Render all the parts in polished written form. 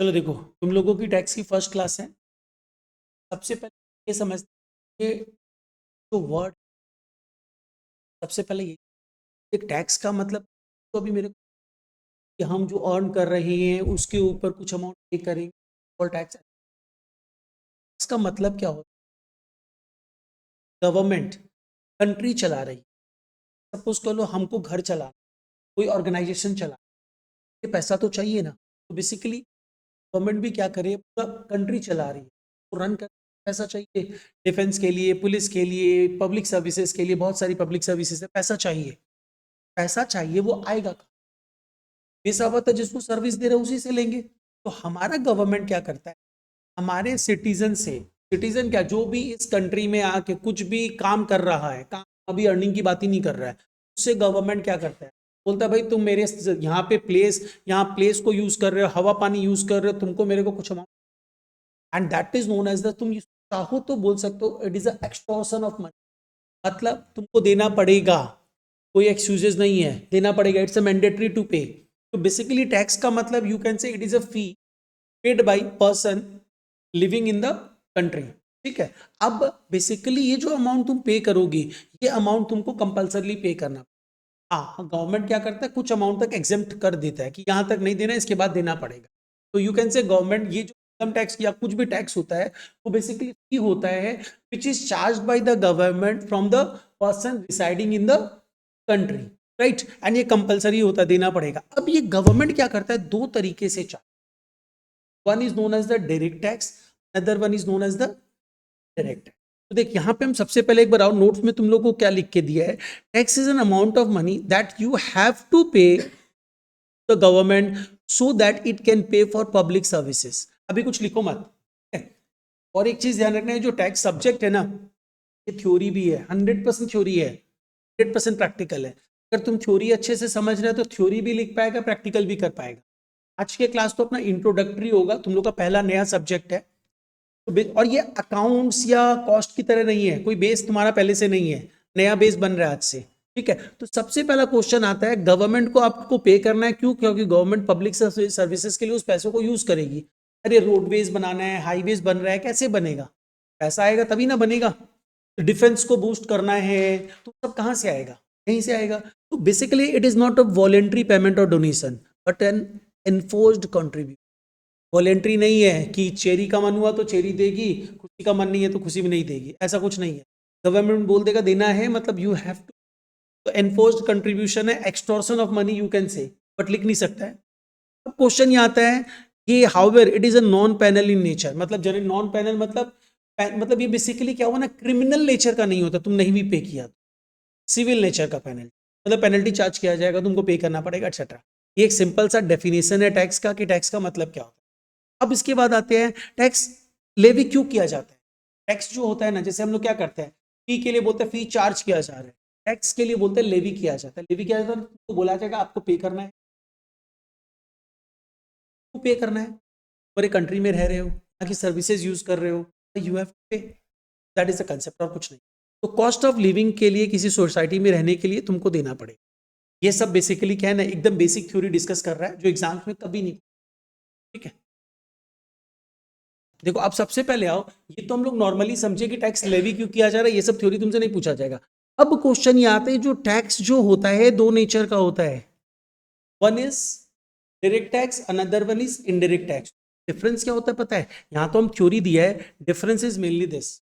चलो देखो, तुम लोगों की टैक्स की फर्स्ट क्लास है। सबसे पहले ये समझते हैं कि जो वर्ड, सबसे पहले ये एक टैक्स का मतलब, तो अभी मेरे को कि हम जो अर्न कर रहे हैं उसके ऊपर कुछ अमाउंट पे करेंगे और टैक्स। इसका मतलब क्या होता है? गवर्नमेंट कंट्री चला रही है। सपोज कर लो हमको घर चला, कोई ऑर्गेनाइजेशन चला, ये पैसा तो चाहिए ना। तो बेसिकली गवर्नमेंट भी क्या करे, पूरा कंट्री चला रही है तो रन कर पैसा चाहिए। डिफेंस के लिए, पुलिस के लिए, पब्लिक सर्विसेज के लिए, बहुत सारी पब्लिक सर्विसेज है, पैसा चाहिए। पैसा चाहिए, वो आएगा कहाँ? बेसावत है, जिसको सर्विस दे रहे हैं उसी से लेंगे। तो हमारा गवर्नमेंट क्या करता है, हमारे सिटीजन से, सिटीजन क्या, जो भी इस कंट्री में आके कुछ भी काम कर रहा है, काम अभी अर्निंग की बात ही नहीं कर रहा है, उससे गवर्नमेंट क्या करता है, बोलता है भाई तुम मेरे यहाँ पे प्लेस, यहाँ प्लेस को यूज कर रहे हो, हवा पानी यूज कर रहे हो, तुमको मेरे को कुछ amount, and that is known as the, तुम चाहो तो बोल सकते हो it is extortion of money. मतलब तुमको देना पड़ेगा, कोई एक्सक्यूजेस नहीं है, देना पड़ेगा, इट्स अ मैंडेटरी टू पे। तो बेसिकली टैक्स का मतलब you can say it is a fee paid by person living in the country. ठीक है। अब बेसिकली ये जो अमाउंट तुम पे करोगी, ये अमाउंट तुमको कंपल्सरली पे करना। हाँ, गवर्नमेंट क्या करता है, कुछ अमाउंट तक एग्जेम्प्ट कर देता है कि यहां तक नहीं देना, इसके बाद देना पड़ेगा। तो यू कैन से गवर्नमेंट, ये जो इनकम टैक्स या कुछ भी टैक्स होता है, वो बेसिकली फी होता है which is charge by the government from the person residing in the country. Right, and ये कंपल्सरी होता है, देना पड़ेगा। अब ये गवर्नमेंट क्या करता है, दो तरीके से charge. One is known as the direct tax, other one is known as the direct. तो देख, यहाँ पे हम सबसे पहले एक बार आओ, नोट्स में तुम लोग को क्या लिख के दिया है, tax is an amount of money that you have to pay the government so that it can pay for public services. अभी कुछ लिखो मत, ठीक है? और एक चीज ध्यान रखना है, जो टैक्स सब्जेक्ट है ना, ये थ्योरी भी है, 100% थ्योरी है, 100% प्रैक्टिकल है। अगर तुम थ्योरी अच्छे से समझ रहे हो तो थ्योरी भी लिख पाएगा, प्रैक्टिकल भी कर पाएगा। आज के क्लास तो अपना इंट्रोडक्टरी होगा, तुम लोग का पहला नया सब्जेक्ट है। और ये अकाउंट्स या कॉस्ट की तरह नहीं है, कोई बेस तुम्हारा पहले से नहीं है, नया बेस बन रहा है आज से। ठीक है। तो सबसे पहला क्वेश्चन आता है, गवर्नमेंट को आपको पे करना है, क्यों? क्योंकि गवर्नमेंट पब्लिक सर्विसेज के लिए उस पैसों को यूज करेगी। अरे रोडवेज बनाना है, हाईवेज बन रहा है, कैसे बनेगा? पैसा आएगा तभी ना बनेगा। डिफेंस को बूस्ट करना है, तो सब कहाँ से आएगा? कहीं से आएगा। तो basically it is not a voluntary payment और donation, but an enforced contribution. Voluntary नहीं है कि चेरी का मन हुआ तो चेरी देगी, खुशी का मन नहीं है तो खुशी भी नहीं देगी, ऐसा कुछ नहीं है। गवर्नमेंट बोल देगा देना है, मतलब यू हैव टू। तो एनफोर्स्ड कंट्रीब्यूशन है, extortion of money you can say, but लिख नहीं सकता है। अब क्वेश्चन ये आता है कि however it is a non panel in nature, मतलब जब नॉन पैनल मतलब ये बेसिकली क्या हुआ ना, क्रिमिनल नेचर का नहीं होता, तुम नहीं भी पे किया, सिविल नेचर का पेनल्टी, मतलब पेनल्टी चार्ज किया जाएगा, तुमको पे करना पड़ेगा, एक्सेट्रा। ये एक सिंपल सा डेफिनेशन है टैक्स का, कि टैक्स का मतलब क्या होता है। अब इसके बाद आते हैं, टैक्स लेवी क्यों किया जाता है? टैक्स जो होता है ना, जैसे हम लोग क्या करते हैं, फी के लिए बोलते हैं फी चार्ज किया जा रहा है, टैक्स के लिए बोलते हैं लेवी किया जाता है। लेवी किया जाता है तो बोला जाएगा आपको पे करना है। क्यों पे करना है? पूरे कंट्री में रह रहे हो, यहाँ की सर्विसेज यूज कर रहे हो, यू हैव टू पे। दैट इज द कंसेप्ट, और कुछ नहीं। तो कॉस्ट ऑफ लिविंग के लिए, किसी सोसाइटी में रहने के लिए तुमको देना पड़ेगा। ये सब बेसिकली क्या है ना, एकदम बेसिक थ्योरी डिस्कस कर रहा है, जो एग्जाम्स में कभी नहीं। ठीक है। देखो, अब सबसे पहले आओ, ये तो हम लोग नॉर्मली समझे कि टैक्स लेवी क्यों किया जा रहा है, ये सब थ्योरी तुमसे नहीं पूछा जाएगा। अब क्वेश्चन ये आते हैं, जो टैक्स जो होता है दो नेचर का होता है, one is direct tax, another one is indirect tax. Difference क्या होता है पता है? यहां तो हम थ्योरी दिया है, difference is mainly this.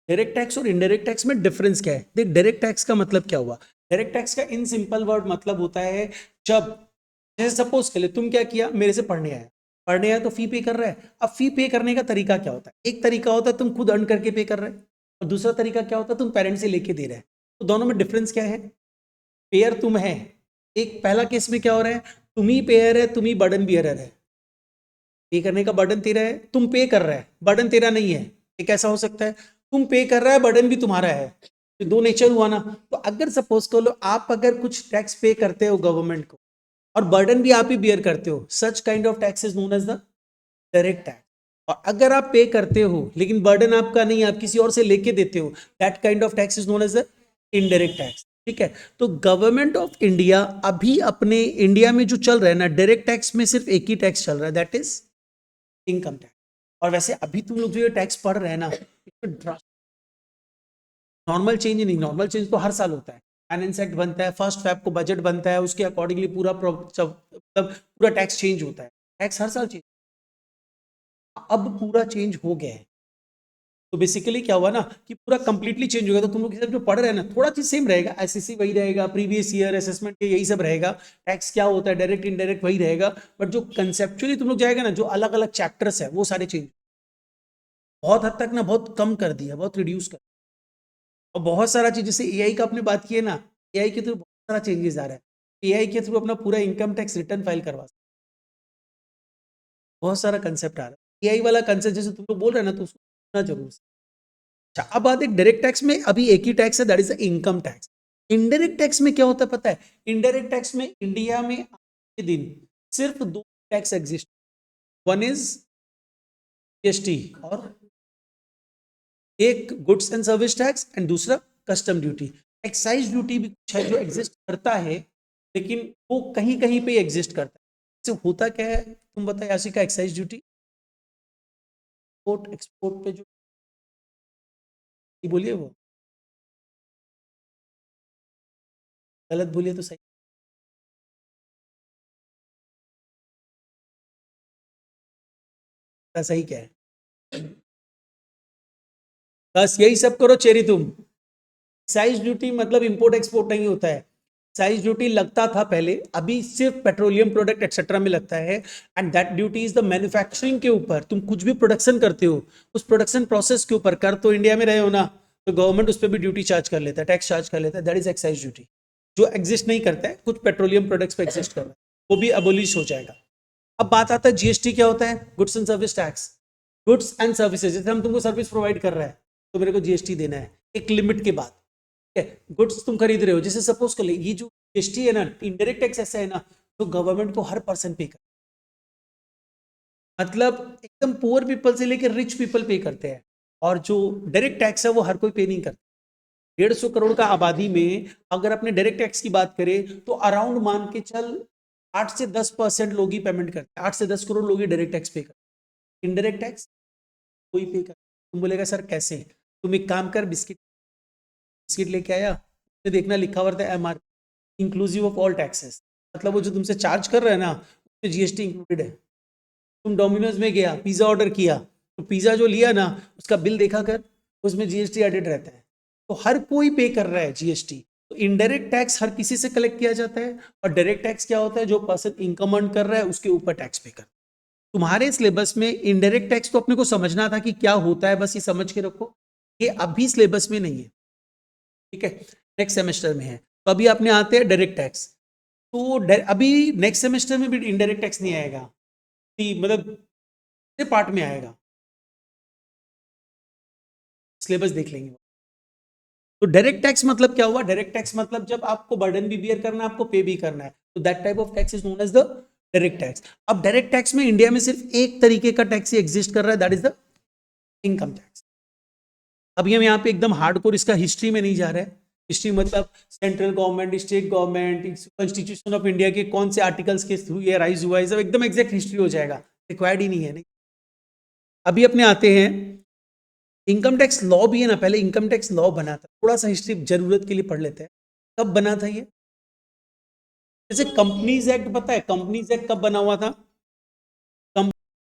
Direct tax और इनडायरेक्ट टैक्स में डिफरेंस क्या है? देख, डायरेक्ट टैक्स का मतलब क्या हुआ, डायरेक्ट टैक्स का इन सिंपल वर्ड मतलब होता है, जब, जैसे सपोज के लिए तुम क्या किया, मेरे से पढ़ने आया, पढ़ने आया तो फी पे कर रहा है। अब फी पे करने का तरीका क्या होता है? एक तरीका होता है तुम खुद अर्न करके पे कर रहे हैं, और दूसरा तरीका क्या होता है, तुम पेरेंट्स से लेके दे रहे हैं। तो दोनों में डिफरेंस क्या है? पेयर तुम है, एक पहला केस में क्या हो रहा है, तुम ही पेयर है, तुम ही बर्डन बियरर है। पे करने का बर्डन तेरा है, तुम पे कर रहा है, बर्डन तेरा नहीं है। ये कैसा हो सकता है? तुम पे कर रहा है, बर्डन भी तुम्हारा है, तो दो नेचर हुआ ना। तो अगर सपोज कर लो, आप अगर कुछ टैक्स पे करते हो गवर्नमेंट को, और बर्डन भी आप ही बियर करते हो, such kind of tax is known as the direct tax. और अगर आप पे करते हो लेकिन बर्डन आपका नहीं, आप किसी और से लेके देते हो, that kind of tax is known as the indirect tax. ठीक है। तो गवर्नमेंट ऑफ इंडिया अभी अपने इंडिया में जो चल रहा है ना, डायरेक्ट टैक्स में सिर्फ एक ही टैक्स चल रहा है, दैट इज इनकम टैक्स। और वैसे अभी तुम लोग जो ये टैक्स पढ़ रहे हैं ना, इसमें नॉर्मल चेंज नहीं, नॉर्मल चेंज तो हर साल होता है। फाइनेंस एक्ट बनता है, 1 फरवरी को बजट बनता है, उसके अकॉर्डिंगली पूरा मतलब पूरा टैक्स चेंज होता है। टैक्स हर साल चेंज, अब पूरा चेंज हो गया है। तो बेसिकली क्या हुआ ना कि पूरा कंप्लीटली चेंज हो गया। तो तुम लोग जो पढ़ रहे हैं ना, थोड़ा चीज सेम रहेगा, एसएससी वही रहेगा, प्रीवियस ईयर असेसमेंट के यही सब रहेगा, टैक्स क्या होता है डायरेक्ट इनडायरेक्ट वही रहेगा, बट जो कंसेप्चुअली तुम लोग जाएगा ना, जो अलग अलग चैप्टर्स है वो सारे चेंज बहुत हद तक ना, बहुत कम कर दिया, बहुत रिड्यूस कर। और बहुत सारा चीज जैसे एआई का आपने बात की है ना, एआई के थ्रू बहुत सारा चेंजेस आ रहा है। एआई के थ्रू अपना पूरा इनकम टैक्स रिटर्न फाइल करवा सकते, बहुत सारा कंसेप्ट आ रहा है। एआई वाला कंसेप्ट जैसे तुम लोग बोल रहे हैं ना, तो उसको सुनना जरूर। अच्छा, अब बात है डायरेक्ट टैक्स में। अभी एक ही टैक्स है, that is the income tax. Indirect tax में क्या होता है पता है? इनडायरेक्ट टैक्स में इंडिया में आज के दिन सिर्फ 2 tax exist, one is GST और एक goods and service tax, and दूसरा कस्टम ड्यूटी। एक्साइज ड्यूटी भी कुछ है जो एग्जिस्ट करता है, लेकिन वो कहीं कहीं पे एग्जिस्ट करता है। इससे होता क्या है तुम बताओ Yashika? Excise duty import export पे जो बोलिए, वो गलत बोलिए तो सही, सही क्या है? बस यही सब करो चेरी तुम। एक्साइज ड्यूटी मतलब इंपोर्ट एक्सपोर्ट नहीं होता है। एक्साइज ड्यूटी लगता था पहले, अभी सिर्फ पेट्रोलियम प्रोडक्ट एक्सेट्रा में लगता है, and that duty is the manufacturing के ऊपर। तुम कुछ भी प्रोडक्शन करते हो, उस प्रोडक्शन प्रोसेस के ऊपर कर तो इंडिया में रहे हो ना, तो गवर्नमेंट उस पर भी ड्यूटी चार्ज कर लेता है, टैक्स चार्ज कर लेता है। दैट इज एक्साइज ड्यूटी, जो एग्जिस्ट नहीं करता है, कुछ पेट्रोलियम प्रोडक्ट्स पे एग्जिस्ट कर रहा है, वो भी अबोलिश हो जाएगा। अब बात आता है जीएसटी क्या होता है? Goods and service tax. Goods and services, जैसे हम तुमको सर्विस प्रोवाइड कर रहा है तो मेरे को जीएसटी देना है एक लिमिट के बाद। गुड्स तुम खरीद रहे हो, जैसे सपोज कर ले, ये जो जीएसटी है ना, इनडायरेक्ट टैक्स ऐसा है ना, तो गवर्नमेंट को हर पर्सन पे कर, मतलब एकदम पुअर पीपल से लेकर रिच पीपल पे करते हैं। और जो डायरेक्ट टैक्स है वो हर कोई पे नहीं करता। 150 करोड़ का आबादी में अगर अपने डायरेक्ट टैक्स की बात करें तो अराउंड मान के चल 8 से 10% लोग ही पेमेंट करते हैं। 8 से 10 करोड़ लोग ही डायरेक्ट टैक्स पे करते हैं। इनडायरेक्ट टैक्स कोई पे कर। तुम बोलेगा सर कैसे? तुम एक काम कर, बिस्किट बिस्किट लेके आया, उसमें देखना लिखा हुआ था MRP inclusive of all taxes, मतलब वो जो तुमसे चार्ज कर रहे हैं ना, उसमें जीएसटी इंक्लूडेड है। तुम डोमिनोज में गया, पिज्जा ऑर्डर किया, तो पिज्जा जो लिया ना, उसका बिल देखा कर, उसमें जीएसटी एडेड रहता है। तो हर कोई पे कर रहा है जीएसटी। तो इनडायरेक्ट टैक्स हर किसी से कलेक्ट किया जाता है, और डायरेक्ट टैक्स क्या होता है? जो पर्सन इनकम अर्न कर रहा है उसके ऊपर टैक्स पे कर। तुम्हारे सिलेबस में इनडायरेक्ट टैक्स तो अपने को समझना था कि क्या होता है, बस ये समझ के रखो। ये अभी सिलेबस में नहीं है, ठीक है, नेक्स्ट सेमेस्टर में है। तो अभी अपने आते हैं डायरेक्ट टैक्स। तो अभी नेक्स्ट सेमेस्टर में भी इनडायरेक्ट टैक्स नहीं आएगा, मतलब पार्ट में आएगा, सिलेबस देख लेंगे। तो डायरेक्ट टैक्स मतलब क्या हुआ? डायरेक्ट टैक्स मतलब जब आपको बर्डन भी बियर करना है, आपको पे भी करना है, तो that type of tax is known as the direct tax. अब डायरेक्ट टैक्स में इंडिया में सिर्फ एक तरीके का टैक्स ही एग्जिस्ट कर रहा है, that is the income tax. अभी हम यहाँ पे एकदम हार्डकोर इसका हिस्ट्री में नहीं जा रहे हैं। हिस्ट्री मतलब central government, state government, constitution of India के कौन से आर्टिकल्स के थ्रू ये राइज हुआ है, सब एकदम एग्जैक्ट हिस्ट्री हो जाएगा, रिक्वायर्ड ही नहीं है। नहीं, अभी अपने आते हैं इनकम टैक्स लॉ भी है ना। पहले इनकम टैक्स लॉ बना था, थोड़ा सा हिस्ट्री जरूरत के लिए पढ़ लेते हैं। कब बना था ये? जैसे कंपनीज एक्ट, पता है कंपनीज एक्ट कब बना हुआ था?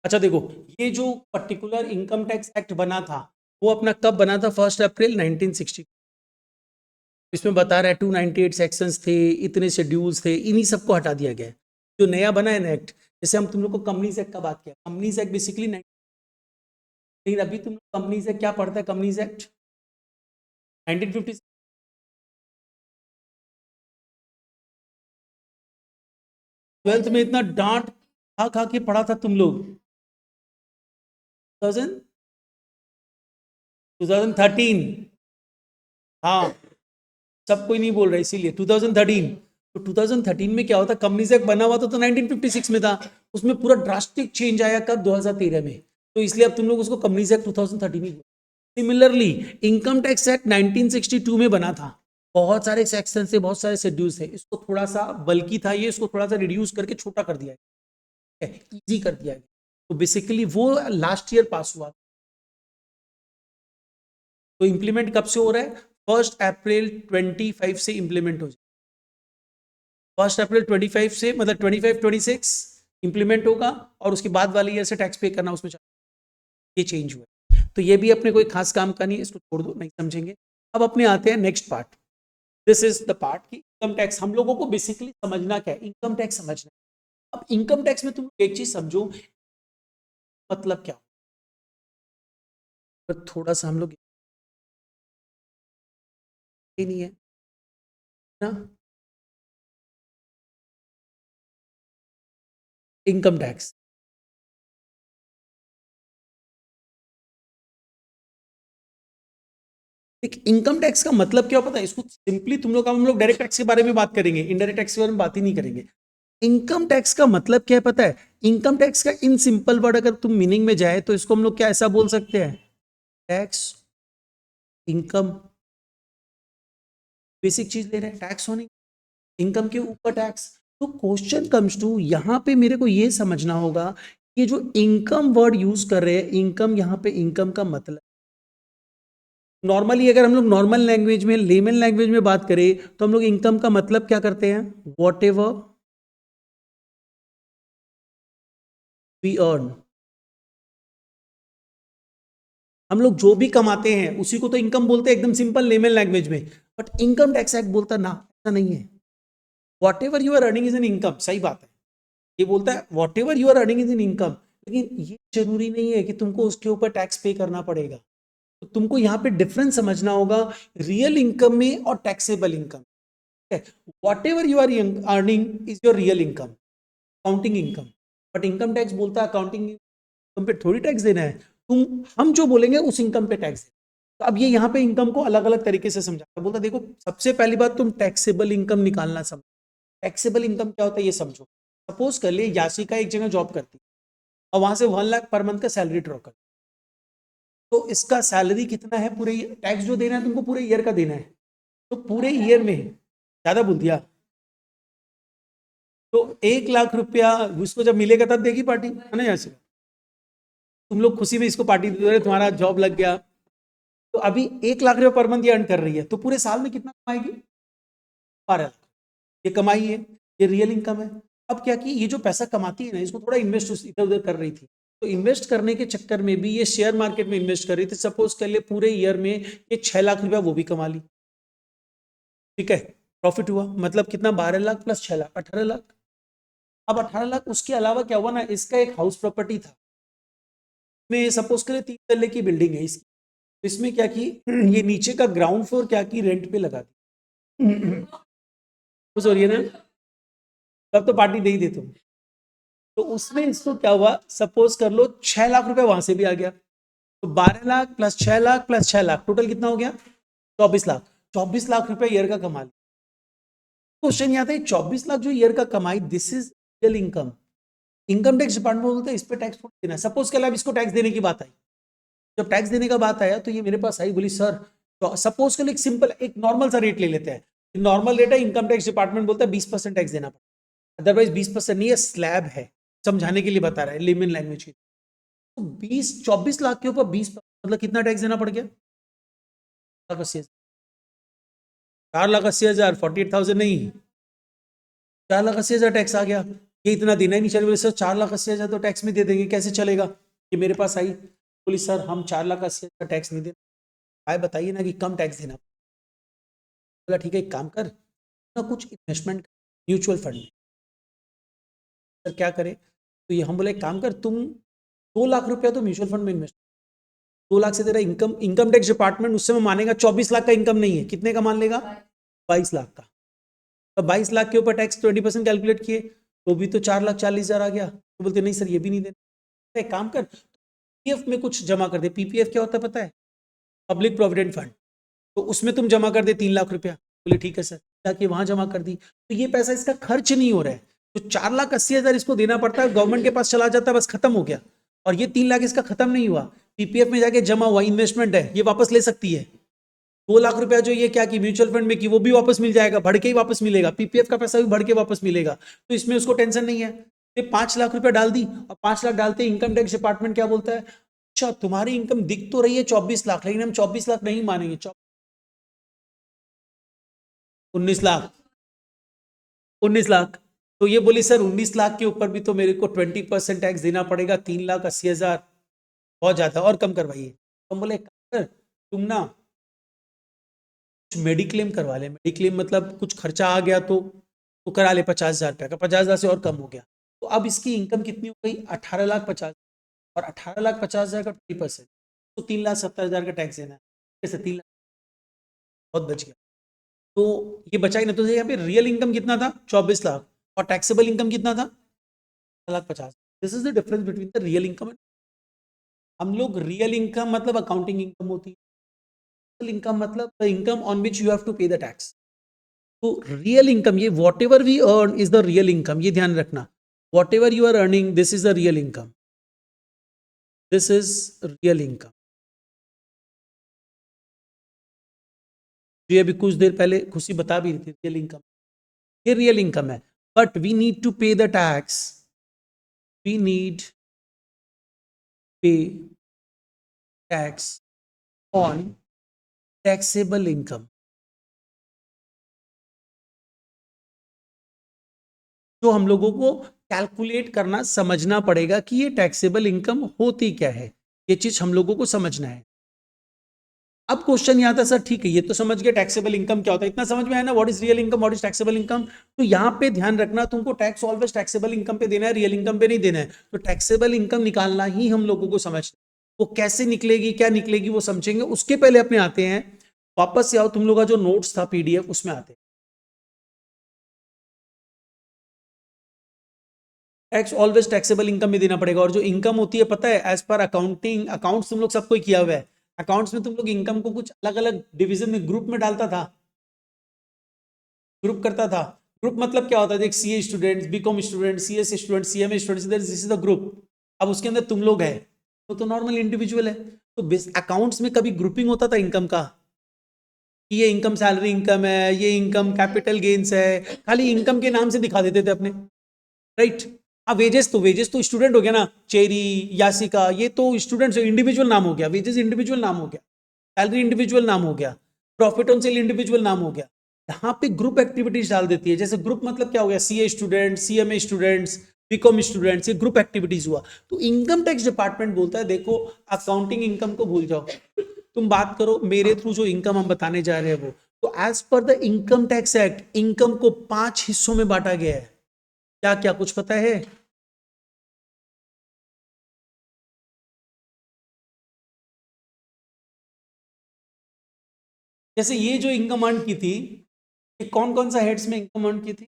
अच्छा देखो, ये जो पर्टिकुलर इनकम टैक्स एक्ट बना था, वो अपना कब बना था? 1 अप्रैल 1960। इसमें बता रहा है 298 सेक्शंस थे, इतने शेड्यूल्स थे, इन्हीं सबको हटा दिया गया है। जो नया बना है ना एक्ट, जैसे हम तुम लोग को कंपनीज एक्ट का बात किया, कंपनीज एक्ट बेसिकली, लेकिन अभी तुम लोग कंपनीज एक्ट क्या पढ़ता है? Companies act 1950। 12th में इतना डांट खा खा के पढ़ा था तुम लोग। 2013, हाँ, सब कोई नहीं बोल रहा इसीलिए 2013। तो 2013 में क्या होता? कंपनीज एक्ट बना हुआ था तो 1956 में था, उसमें पूरा ड्रास्टिक चेंज आया कब? 2013 में। तो इसलिए अब तुम लोग उसको कंपनीज एक्ट 2013 ही। सिमिलरली इनकम टैक्स एक्ट 1962 में बना था, बहुत सारे सेक्शन से, बहुत सारे शेड्यूल्स थे, इसको थोड़ा सा बल्कि था ये, इसको थोड़ा सा रिड्यूस करके छोटा कर दिया है, इजी कर दिया है। तो बेसिकली वो लास्ट ईयर पास हुआ। तो इंप्लीमेंट कब से हो रहा है? 1 अप्रैल 25 से इंप्लीमेंट हो जाए। 1 अप्रैल 25 से मतलब 25-26 इंप्लीमेंट होगा और उसके बाद वाले ईयर से टैक्स पे करना उसमें ये चेंज हुआ। तो ये भी अपने कोई खास काम का नहीं है, इसको छोड़ दो, नहीं समझेंगे। अब अपने आते हैं next part. This is the part की इनकम टैक्स। हम लोगों को बेसिकली समझना क्या है? इनकम टैक्स समझना। अब इनकम टैक्स में तुम एक चीज समझो, मतलब क्या, पर थोड़ा सा हम लोग ये नहीं है ना, इनकम टैक्स। एक इनकम टैक्स का मतलब क्या पता है? इसको सिंपली तुम लोग, हम लोग डायरेक्ट टैक्स के बारे में बात करेंगे, इनडायरेक्ट टैक्स के बारे में बात ही नहीं करेंगे। इनकम टैक्स का मतलब क्या है पता है? इनकम टैक्स का इन सिंपल वर्ड अगर तुम मीनिंग में जाए तो इसको हम लोग क्या ऐसा बोल सकते हैं? टैक्स इनकम, बेसिक चीज ले रहे हैं, टैक्स होने इनकम के ऊपर टैक्स। तो क्वेश्चन कम्स टू, यहां पे मेरे को ये समझना होगा कि जो इनकम वर्ड यूज कर रहे हैं, इनकम, यहां पे इनकम का मतलब नॉर्मली अगर हम लोग नॉर्मल लैंग्वेज में, लेमन लैंग्वेज में बात करें तो हम लोग इनकम का मतलब क्या करते हैं? वॉट एवर वी अर्न, हम लोग जो भी कमाते हैं उसी को तो इनकम बोलते हैं एकदम सिंपल लेमन लैंग्वेज में। बट इनकम टैक्स एक्ट बोलता ना, ऐसा नहीं है। Whatever you are earning is an income, सही बात है, ये बोलता है whatever you are earning is an income, लेकिन ये जरूरी नहीं है कि तुमको उसके ऊपर टैक्स पे करना पड़ेगा। तो तुमको यहाँ पे डिफरेंस समझना होगा रियल इनकम में और taxable income. Whatever you are earning is your real income, accounting income. But income tax बोलता है अकाउंटिंग इनकम पे थोड़ी टैक्स देना है, हम जो बोलेंगे उस इनकम पे टैक्स देना। तो अब ये यहाँ पे इनकम को अलग अलग तरीके से समझाता, बोलता देखो सबसे पहली बात तुम टैक्सेबल इनकम निकालना समझो। टैक्सेबल इनकम क्या होता है ये समझो। सपोज कर ले यासिका एक जगह जॉब करती और वहां से 1 लाख पर मंथ का सैलरी ड्रॉ कर, तो इसका सैलरी कितना है पूरे, टैक्स जो देना है तुमको पूरे ईयर का देना है, तो पूरे ईयर में ज्यादा बोल दिया, तो 1 लाख रुपया उसको जब मिलेगा तब देगी पार्टी, है ना? यासिका तुम लोग खुशी में इसको पार्टी दे रहे, तुम्हारा जॉब लग गया, तो अभी 1 लाख रुपया पर मंथ ये अर्न कर रही है, तो पूरे साल में कितना कमाएगी? 12 लाख। ये कमाई है, ये रियल इनकम है। अब क्या कि ये जो पैसा कमाती है ना, इसको थोड़ा इन्वेस्ट इधर उधर कर रही थी, तो इन्वेस्ट करने के चक्कर में भी ये शेयर मार्केट में इन्वेस्ट कर रही थी। सपोज कर ले पूरे ईयर में ये 6 लाख रुपया वो भी कमा ली, ठीक है, प्रॉफिट हुआ, मतलब कितना? 12 लाख प्लस 6 लाख, 18 लाख। अब 18 लाख उसके अलावा क्या हुआ ना, इसका एक हाउस प्रॉपर्टी था, में सपोज करें 3 तल्ले की बिल्डिंग है इसकी, तो इसमें क्या की, ये नीचे का ग्राउंड फ्लोर क्या की रेंट पे लगा दी। कुछ हो रही है ना, तब तो पार्टी दे ही दे तुम। तो उसमें इसको क्या हुआ, सपोज कर लो 6 लाख रुपए वहां से भी आ गया, तो 12 lakh plus 6 lakh plus 6 lakh total कितना हो गया? 24 लाख। 24 लाख रुपए ईयर का कमा लिया। क्वेश्चन ये आता है 24 लाख जो ईयर का कमाई, this is real income. Income tax department बोलता है इस पे टैक्स देना है। सपोज कर इसको टैक्स देने की बात आई, जब टैक्स देने का बात आया तो ये मेरे पास आई, बोली सर, तो सपोज कर एक सिंपल एक नॉर्मल सा रेट ले लेते हैं, नॉर्मल रेट है, इनकम टैक्स डिपार्टमेंट बोलता है 20% टैक्स देना पड़ता, अदरवाइज 20% नहीं है, स्लैब है, समझाने के लिए बता रहा है लेमन लैंग्वेज की। तो 24 लाख के ऊपर 20 मतलब कितना टैक्स देना पड़ गया? 4,80,000, 48,000 नहीं, 4,80,000 टैक्स आ गया। ये इतना देना ही नहीं चाहिए, बोले सर 4,80,000 तो टैक्स में दे देंगे, कैसे चलेगा? ये मेरे पास आई, बोली सर हम 4,80,000 टैक्स नहीं देना। आए बताइए ना कि कम टैक्स देना। बोला ठीक है एक काम कर ना, कुछ इन्वेस्टमेंट म्यूचुअल फंड में। सर क्या करे? तो ये हम बोले एक काम कर, तुम 2 लाख रुपया तो म्यूचुअल फंड में इन्वेस्ट, 2 लाख से तेरा इनकम, इनकम टैक्स डिपार्टमेंट उससे में मानेगा 24 लाख का इनकम नहीं है, कितने का मान लेगा? 22 लाख का। तो 22 लाख के ऊपर टैक्स 20% कैलकुलेट किए तो भी तो 4,40,000 आ गया। तो बोलते नहीं सर ये भी नहीं देना। एक काम कर, पीपीएफ में कुछ जमा कर दे। पीपीएफ क्या होता है पता है? Public provident fund. तो उसमें तुम जमा कर दे 3 लाख रुपया। बोले ठीक है सर, जाके वहां जमा कर दी, तो ये पैसा इसका खर्च नहीं हो रहा है। तो 4,80,000 इसको देना पड़ता है, गवर्नमेंट के पास चला जाता है, बस खत्म हो गया। और ये 3 लाख इसका खत्म नहीं हुआ, पीपीएफ में जाके जमा हुआ, इन्वेस्टमेंट है, ये वापस ले सकती है। 2 लाख रुपया जो ये क्या की म्यूचुअल फंड में की, वो भी वापस मिल जाएगा, बढ़ के ही वापस मिलेगा, पीपीएफ का पैसा भी बढ़ के वापस मिलेगा, तो इसमें उसको टेंशन नहीं है। फिर 5 लाख रुपया डाल दी और 5 लाख डालते इनकम टैक्स डिपार्टमेंट क्या बोलता है, अच्छा तुम्हारी इनकम दिख तो रही है 24 लाख, लेकिन हम 24 लाख नहीं मानेंगे, 19 लाख, 19 लाख। तो ये बोली सर 19 लाख के ऊपर भी तो मेरे को 20% टैक्स देना पड़ेगा, 3,80,000 बहुत ज्यादा, और कम करवाइए। तो हम बोले सर तुम ना कुछ मेडिक्लेम करवा ले, मेडिक्लेम मतलब कुछ खर्चा आ गया तो करा ले 50,000 रुपया का, 50,000 से और कम हो गया। तो अब इसकी इनकम कितनी हो गई, 18,50,000, और 18,50,000 का 20%, तो 3,70,000 का टैक्स देना है। कैसे 3 लाख बहुत बच गया। तो ये बचा ही ना, तो यहाँ पे रियल इनकम कितना था 24 लाख, और टैक्सेबल इनकम कितना था 1,50,000। This is the difference between the real income. हम लोग रियल इनकम मतलब अकाउंटिंग इनकम होती है, इनकम मतलब the income on which you have to pay the tax. तो रियल इनकम, ये whatever we earn is the real income, ये ध्यान रखना, whatever you are earning this is the real income, this is real income. ये अभी कुछ देर पहले खुशी बता भी रही थी, रियल इनकम, ये रियल इनकम है, but we need to pay the tax, we need पे टैक्स ऑन टैक्सेबल इनकम। तो हम लोगों को कैलकुलेट करना समझना पड़ेगा कि ये टैक्सेबल इनकम होती क्या है, ये चीज हम लोगों को समझना है। अब क्वेश्चन यहाँ था सर ठीक है ये तो समझ गए टैक्सेबल इनकम क्या होता है, इतना समझ में आया ना, what is real income, what is taxable income. तो यहाँ पे ध्यान रखना, तुमको टैक्स ऑलवेज टैक्सेबल इनकम पे देना है, रियल इनकम पे नहीं देना है। तो टैक्सेबल इनकम निकालना ही हम लोगों को समझना, वो कैसे निकलेगी क्या निकलेगी वो समझेंगे। उसके पहले अपने आते हैं, वापस से आओ, तुम लोग का जो नोट्स था पीडीएफ उसमें आते हैं। टैक्स ऑलवेज टैक्सेबल इनकम में देना पड़ेगा, और जो इनकम होती है पता है एज पर अकाउंटिंग, अकाउंट्स तुम लोग सबको ही किया हुआ है, अकाउंट्स में तुम लोग इनकम को कुछ अलग अलग डिवीजन में ग्रुप में डालता था, ग्रुप करता था। ग्रुप मतलब क्या होता है, देख CA students, BCom student, CS student, CMA students, this is the group. अब उसके अंदर तुम लोग है तो नॉर्मल इंडिविजुअल है। तो अकाउंट्स में कभी ग्रुपिंग होता था इनकम का, कि ये इनकम सैलरी इनकम है, ये इनकम कैपिटल गेन्स है, खाली इनकम के नाम से दिखा देते थे अपने, राइट। अब वेजेस तो स्टूडेंट हो गया ना, चेरी, यासिका, ये तो स्टूडेंट्स इंडिविजुअल नाम हो गया, वेजेस इंडिविजुअल नाम हो गया, सैलरी इंडिविजुअल नाम हो गया, प्रॉफिट ऑन सेल इंडिविजुअल नाम हो गया। यहाँ पे ग्रुप एक्टिविटीज डाल देती है, जैसे ग्रुप मतलब क्या हो गया, CA student, CMA students, BCom students, ये ग्रुप एक्टिविटीज हुआ। तो इनकम टैक्स डिपार्टमेंट बोलता है देखो अकाउंटिंग इनकम को भूल जाओ, तुम बात करो मेरे थ्रू जो इनकम हम बताने जा रहे हैं वो। तो as per the income tax act income को 5 हिस्सों में बांटा गया है। क्या क्या कुछ पता है? जैसे ये जो इनकम अर्न की थी, ये कौन कौन सा हेड्स में इनकम अर्न की थी?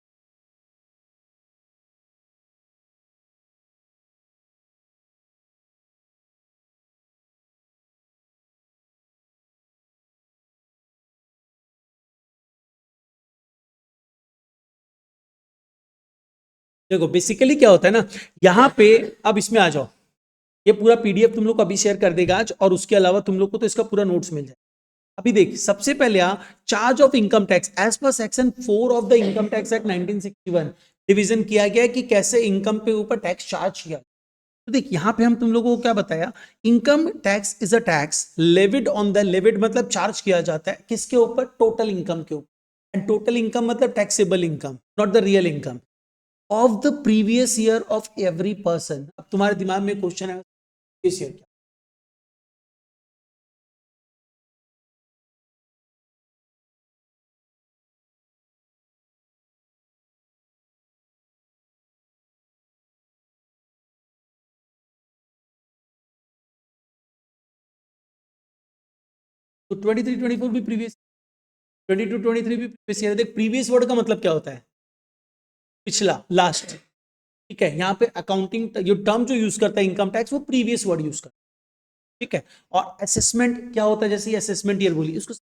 देखो बेसिकली क्या होता है ना, यहाँ पे अब इसमें आ जाओ, ये पूरा पीडीएफ तुम लोग को अभी शेयर कर देगा आज, और उसके अलावा तुम लोग को तो इसका पूरा नोट्स मिल जाए। अभी देख सबसे पहले charge of income tax as per section 4 of the income tax act 1961 division किया गया है कि कैसे इनकम पे ऊपर टैक्स चार्ज किया। तो देख यहाँ पे हम तुम लोगों को क्या बताया, income tax is a tax levied on the, levied मतलब चार्ज किया जाता है किसके ऊपर, टोटल इनकम के ऊपर, एंड टोटल इनकम मतलब taxable income, not the real income, of the previous year of every person. अब तुम्हारे दिमाग में क्वेश्चन है प्रीवियस ईयर क्या? तो 23-24 भी प्रीवियस, 22-23 भी प्रीवियस ईयर। देख प्रीवियस वर्ड का मतलब क्या होता है, पिछला, लास्ट, ठीक है। यहाँ पे अकाउंटिंग जो टर्म जो यूज करता है इनकम टैक्स वो प्रीवियस वर्ड यूज करता है, ठीक है। और असेसमेंट क्या होता है, जैसे ये असेसमेंट ईयर बोली उसको,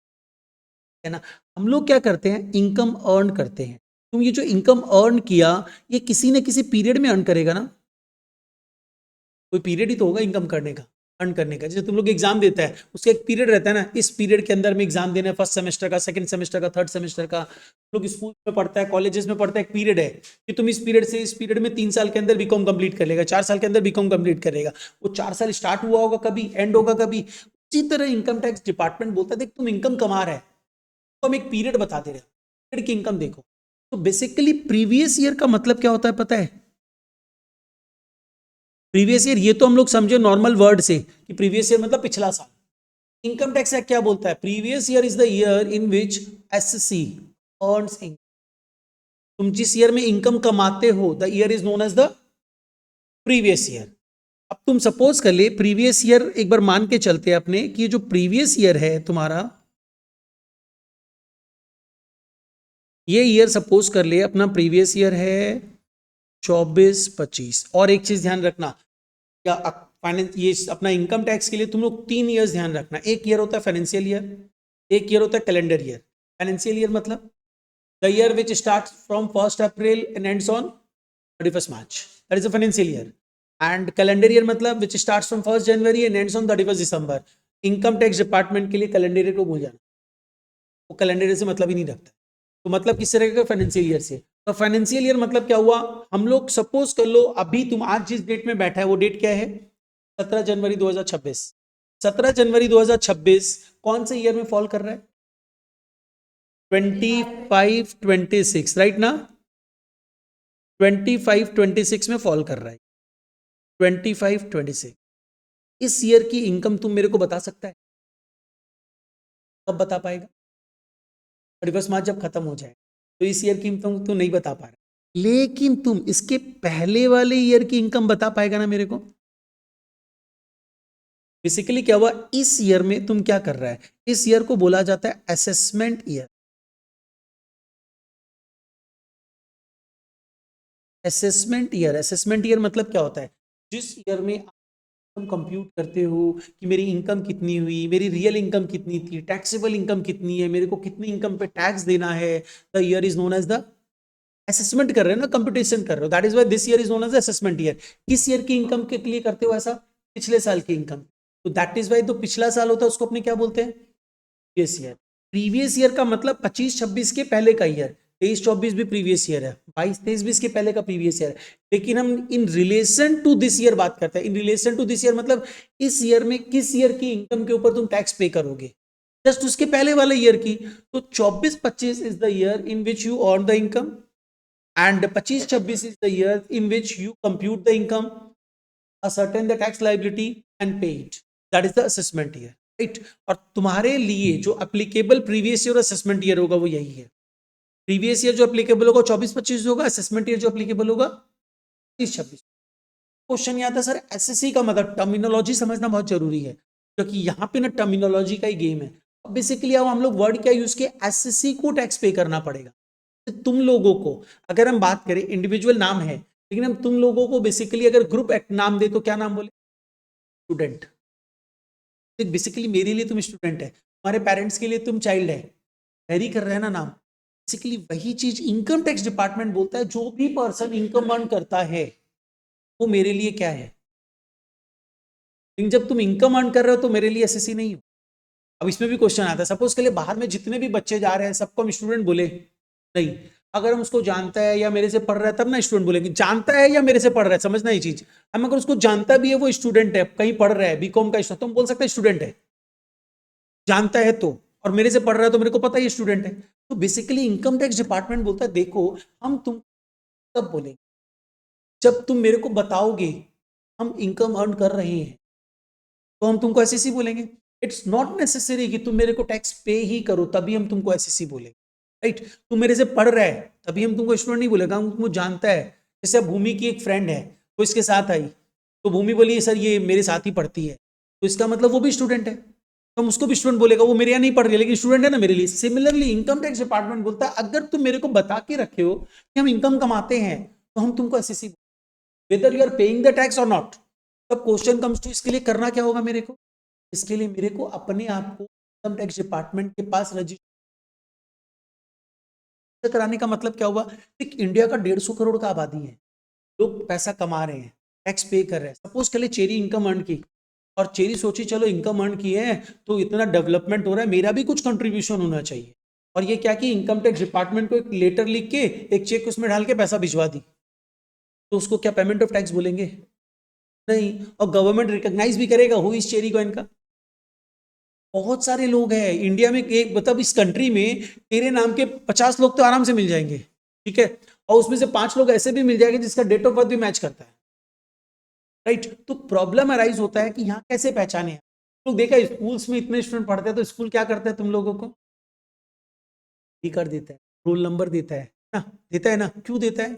है ना। हम लोग क्या करते हैं, इनकम अर्न करते हैं। तुम ये जो इनकम अर्न किया ये किसी न किसी पीरियड में अर्न करेगा ना, कोई पीरियड ही तो होगा इनकम करने का। अर्न करने का। जैसे तुम लोग एग्जाम देता है, उसका एक पीरियड रहता है ना, इस पीरियड के अंदर में एग्जाम देना है, फर्स्ट सेमेस्टर का, सेकंड सेमेस्टर का, थर्ड सेमेस्टर का। लोग स्कूल में पढ़ता है, कॉलेजेस में पढ़ता है, एक पीरियड है कि तुम इस पीरियड से इस पीरियड में 3 साल के अंदर बीकॉम कंप्लीट कर लेगा, 4 साल के अंदर बीकॉम कंप्लीट करेगा। वो 4 साल स्टार्ट हुआ होगा कभी, एंड होगा कभी। उसी तरह इनकम टैक्स डिपार्टमेंट बोलता है देख तुम इनकम कमा रहे हैं, तो हम एक पीरियड बता दे रहे हैं, पीरियड की इनकम देखो। तो बेसिकली प्रीवियस ईयर का मतलब क्या होता है पता है? प्रीवियस ईयर ये तो हम लोग समझे नॉर्मल वर्ड से कि प्रीवियस ईयर मतलब पिछला साल। इनकम टैक्स एक्ट क्या बोलता है? Previous year is the year in which assessee earns income. तुम जिस ईयर में इनकम कमाते हो, the year is known as the previous year. अब तुम सपोज कर ले प्रीवियस ईयर, एक बार मान के चलते हैं अपने कि ये जो प्रीवियस ईयर है तुम्हारा, ये ईयर सपोज कर ले अपना प्रीवियस ईयर है 24-25। और एक चीज ध्यान रखना, या फाइनेंस ये अपना इनकम टैक्स के लिए तुम लोग 3 ईयर्स ध्यान रखना। एक ईयर होता है फाइनेंशियल ईयर, एक ईयर होता है कैलेंडर ईयर। फाइनेंशियल ईयर मतलब the year which start from 1st April and ends on 31st March, that is a financial year. And calendar year मतलब which starts from 1st January and ends on 31st December। Income tax department के लिए calendar year को भूल जाना, वो calendar year से मतलब ही नहीं रखता। तो मतलब किस तरह का? फाइनेंशियल ईयर से। तो फाइनेंशियल ईयर मतलब क्या हुआ, हम लोग सपोज कर लो अभी तुम आज जिस डेट में बैठा है वो डेट क्या है? 17 जनवरी 2026। 17 जनवरी 2026 कौन से ईयर में फॉल कर रहा है? 25-26, राइट ना? 25-26 में फॉल कर रहा है। 25-26 इस ईयर की इनकम तुम मेरे को बता सकता है? कब बता पाएगा? 31 मार्च जब खत्म हो जाए। तो इस ईयर की इनकम तुम नहीं बता पा रहे, लेकिन तुम इसके पहले वाले ईयर की इनकम बता पाएगा ना मेरे को? बेसिकली क्या हुआ, इस ईयर में तुम क्या कर रहा है? इस ईयर को बोला जाता है assessment year. Assessment year, assessment year मतलब क्या होता है? जिस ईयर में तुम कंप्यूट करते हो कि मेरी इनकम कितनी हुई, मेरी रियल इनकम कितनी थी, टैक्सेबल इनकम कितनी है, मेरे को कितनी इनकम पे टैक्स देना है, the year is known as the assessment कर रहे हो ना, कंप्यूटेशन कर रहे हो। That is why this year is known as assessment year. किस ईयर की इनकम के लिए करते हो ऐसा? पिछले साल की इनकम। तो दैट इज व्हाई जो पिछला साल होता है उसको अपने क्या बोलते हैं? Previous year. प्रीवियस ईयर का मतलब 25-26 के पहले का ईयर। 23-24 भी प्रीवियस ईयर है, 22-23-20 के पहले का प्रीवियस ईयर है। लेकिन हम in relation to this year बात करते हैं। In relation to this year मतलब इस ईयर में किस ईयर की इनकम के ऊपर तुम टैक्स पे करोगे, जस्ट उसके पहले वाले ईयर की। तो 24-25 is the year in which you earn the income, and 25-26 is the year in which you compute the income, ascertain the tax liability and pay it. That is the assessment year, right? और तुम्हारे लिए जो applicable previous year assessment year होगा वो यही है। Previous year जो applicable होगा 24-25 होगा, असेसमेंट ईयर जो एप्लीकेबल होगा 30-26। क्वेश्चन ये आता है सर एसएससी का मतलब, टर्मिनोलॉजी समझना बहुत जरूरी है क्योंकि यहाँ पे ना टर्मिनोलॉजी का ही गेम है। बेसिकली अब हम लोग वर्ड क्या यूज किए, एसएससी को टैक्स पे करना पड़ेगा। तुम लोगों को अगर हम बात करें, इंडिविजुअल नाम है लेकिन हम तुम लोगों को बेसिकली अगर ग्रुप नाम दे तो क्या नाम बोले? स्टूडेंट। बेसिकली मेरे लिए तुम स्टूडेंट है, तुम्हारे पेरेंट्स के लिए तुम चाइल्ड है, वेरी कर रहे हैं ना नाम। बेसिकली वही चीज इनकम टैक्स डिपार्टमेंट बोलता है, जो भी पर्सन इनकम अर्न करता है वो मेरे लिए क्या है। लेकिन जब तुम इनकम अर्न कर रहे हो तो मेरे लिए एसएससी नहीं हो। अब इसमें भी क्वेश्चन आता है, सपोज के लिए बाहर में जितने भी बच्चे जा रहे हैं सबको हम स्टूडेंट बोले? नहीं। अगर हम उसको जानता है या मेरे से पढ़ रहा है तब ना स्टूडेंट बोलेंगे। जानता है या मेरे से पढ़ रहा है, समझना ये चीज। हम अगर उसको जानता भी है वो स्टूडेंट है, कहीं पढ़ रहा है, बीकॉम का स्टूडेंट, तो हम बोल सकते हैं स्टूडेंट है। जानता है तो, और मेरे से पढ़ रहा है तो मेरे को पता है ये स्टूडेंट है। तो बेसिकली इनकम टैक्स डिपार्टमेंट बोलता है देखो हम तुम तब बोलेंगे जब तुम मेरे को बताओगे हम इनकम अर्न कर रहे हैं, तो हम तुमको एसएससी बोलेंगे। इट्स नॉट नेसेसरी कि तुम मेरे को टैक्स पे ही करो तभी हम तुमको एसएससी बोलेंगे, राइट? तुम मेरे से पढ़ रहा है तभी हम तुमको स्टूडेंट नहीं बोलेगा, हम तुमको जानता है। जैसे भूमि की एक फ्रेंड है, वो इसके साथ आई तो भूमि बोली सर ये मेरे साथ ही पढ़ती है, तो इसका मतलब वो भी स्टूडेंट है, तो हम उसको भी स्टूडेंट बोलेगा। वो मेरे यहाँ नहीं पढ़ रही है लेकिन स्टूडेंट है ना मेरे लिए। सिमिलरली इनकम टैक्स डिपार्टमेंट बोलता है अगर तुम मेरे को बता के रखे हो कि हम इनकम कमाते हैं तो हम तुमको assess, whether you are paying the tax और नॉट। तब क्वेश्चन कम्स टू, इसके लिए करना क्या होगा मेरे को? इसके लिए मेरे को अपने आप को इनकम टैक्स डिपार्टमेंट के पास रजिस्टर कराने का मतलब क्या हुआ? एक इंडिया का 150 करोड़ का आबादी है, लोग पैसा कमा रहे हैं, टैक्स पे कर रहे हैं। सपोज के लिए चेरी इनकम अर्न की और चेरी सोची चलो इनकम अर्न किए हैं तो इतना डेवलपमेंट हो रहा है, मेरा भी कुछ कंट्रीब्यूशन होना चाहिए। और ये क्या कि इनकम टैक्स डिपार्टमेंट को एक लेटर लिख के एक चेक उसमें डाल के पैसा भिजवा दी, तो उसको क्या पेमेंट ऑफ टैक्स बोलेंगे? नहीं। और गवर्नमेंट रिकॉग्नाइज भी करेगा हु इज चेरी गोयन का। बहुत सारे लोग हैं इंडिया में, एक मतलब इस कंट्री में तेरे नाम के 50 लोग तो आराम से मिल जाएंगे, ठीक है, और उसमें से 5 लोग ऐसे भी मिल जाएंगे जिसका डेट ऑफ बर्थ भी मैच करता है, राइट। तो प्रॉब्लम अराइज होता है कि यहाँ कैसे पहचाने। लोग देखा स्कूल्स में इतने स्टूडेंट पढ़ते हैं तो स्कूल क्या करता है तुम लोगों को? कर देता है, रोल नंबर देता है ना, देता है ना, क्यों देता है?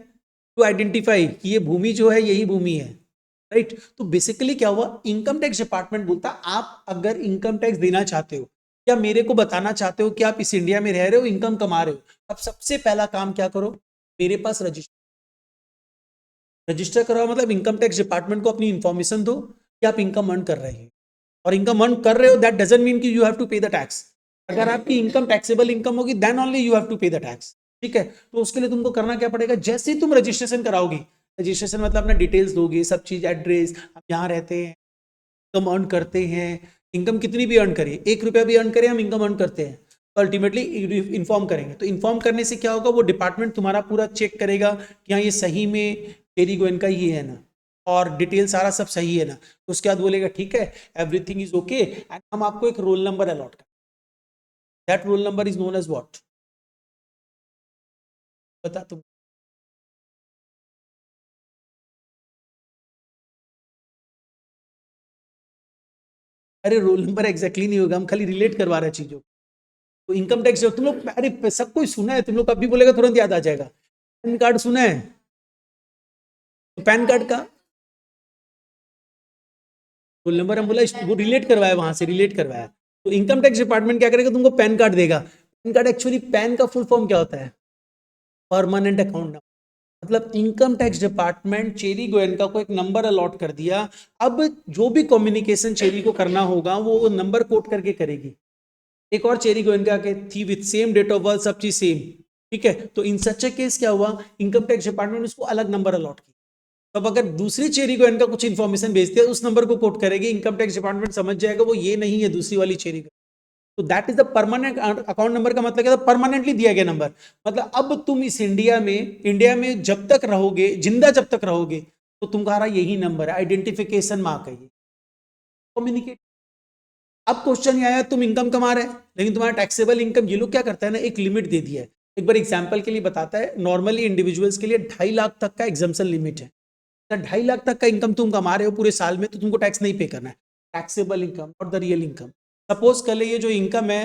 टू आइडेंटिफाई कि ये भूमि जो है यही भूमि है, राइट। तो बेसिकली क्या हुआ, इनकम टैक्स डिपार्टमेंट बोलता आप अगर इनकम टैक्स देना चाहते हो या मेरे को बताना चाहते हो कि आप इस इंडिया में रह रहे हो, इनकम कमा रहे हो, अब सबसे पहला काम क्या करो, मेरे पास रजिस्टर करवाओ। मतलब इनकम टैक्स डिपार्टमेंट को अपनी इंफॉर्मेशन दो कि आप इनकम अर्न कर रहे हैं, और इनकम अर्न कर रहे हो दैट डजंट मीन कि you have to pay the tax. अगर आपकी इनकम टैक्सेबल इनकम होगी then only you have to pay the tax, ठीक है। तो उसके लिए तुमको करना क्या पड़ेगा, जैसे ही तुम रजिस्ट्रेशन कराओगी, रजिस्ट्रेशन मतलब अपना डिटेल्स दोगे, सब चीज, एड्रेस, हम यहाँ रहते हैं, इनकम अर्न करते हैं, इनकम कितनी भी अर्न करिए, 1 रुपया भी अर्न करें हम इनकम अर्न करते हैं, तो अल्टीमेटली इन्फॉर्म करेंगे। तो इन्फॉर्म करने से क्या होगा, वो डिपार्टमेंट तुम्हारा पूरा चेक करेगा कि हाँ ये सही में चेरी गोयन का ही है ना, और डिटेल सारा सब सही है ना। तो उसके बाद बोलेगा ठीक है एवरीथिंग इज ओके, एंड हम आपको एक रोल नंबर अलॉट करें। That roll number is known as what, बता तुम। अरे रोल नंबर एग्जैक्टली नहीं होगा, हम खाली रिलेट करवा रहे हैं चीजों को। तो इनकम टैक्स जो तुम लोग, अरे सब कुछ सुना है तुम लोग, कभी बोलेगा तुरंत याद आ जाएगा। पैन कार्ड सुना है? तो पैन कार्ड का रोल नंबर हम बोला, वो रिलेट करवाया, वहां से रिलेट करवाया। तो इनकम टैक्स डिपार्टमेंट क्या करेगा, तुमको पैन कार्ड देगा। पैन कार्ड एक्चुअली पैन का फुल फॉर्म क्या होता है, परमानेंट अकाउंट नंबर। मतलब income tax department cherry Goenka को एक नंबर अलॉट कर दिया। अब जो भी कम्युनिकेशन चेरी को करना होगा वो नंबर कोट करके करेगी। एक और चेरी गोयनका के थी with same date of birth, सब चीज सेम, ठीक है। तो इन सच केस क्या हुआ, इनकम टैक्स डिपार्टमेंट उसको अलग नंबर अलॉट किया। तब अगर दूसरी चेरी गोयनका कुछ इन्फॉर्मेशन भेजती है उस नंबर को कोट करेगी, इनकम टैक्स डिपार्टमेंट समझ जाएगा वो ये नहीं है, दूसरी वाली चेरी। तो that is the permanent account number का मतलब क्या था, परमानेंटली दिया गया नंबर। मतलब अब तुम इस इंडिया में जब तक रहोगे, जिंदा जब तक रहोगे, तो तुम्हारा यही नंबर है, आइडेंटिफिकेशन मार्क है ये, कम्युनिकेट। अब क्वेश्चन ये आया, तुम इनकम कमा रहे हैं लेकिन तुम्हारा टैक्सेबल इनकम, ये लोग क्या करता है ना, एक लिमिट दे दिया है। एक बार एग्जांपल के लिए बताता है, नॉर्मली इंडिविजुअल्स के लिए 2.5 लाख तक का एग्जाम्पशन लिमिट है। 2.5 लाख तक का इनकम तुम कमा रहे हो पूरे साल में, तो तुमको टैक्स नहीं पे करना है, टैक्सेबल इनकम और द रियल इनकम। सपोज कर ले ये जो इनकम है,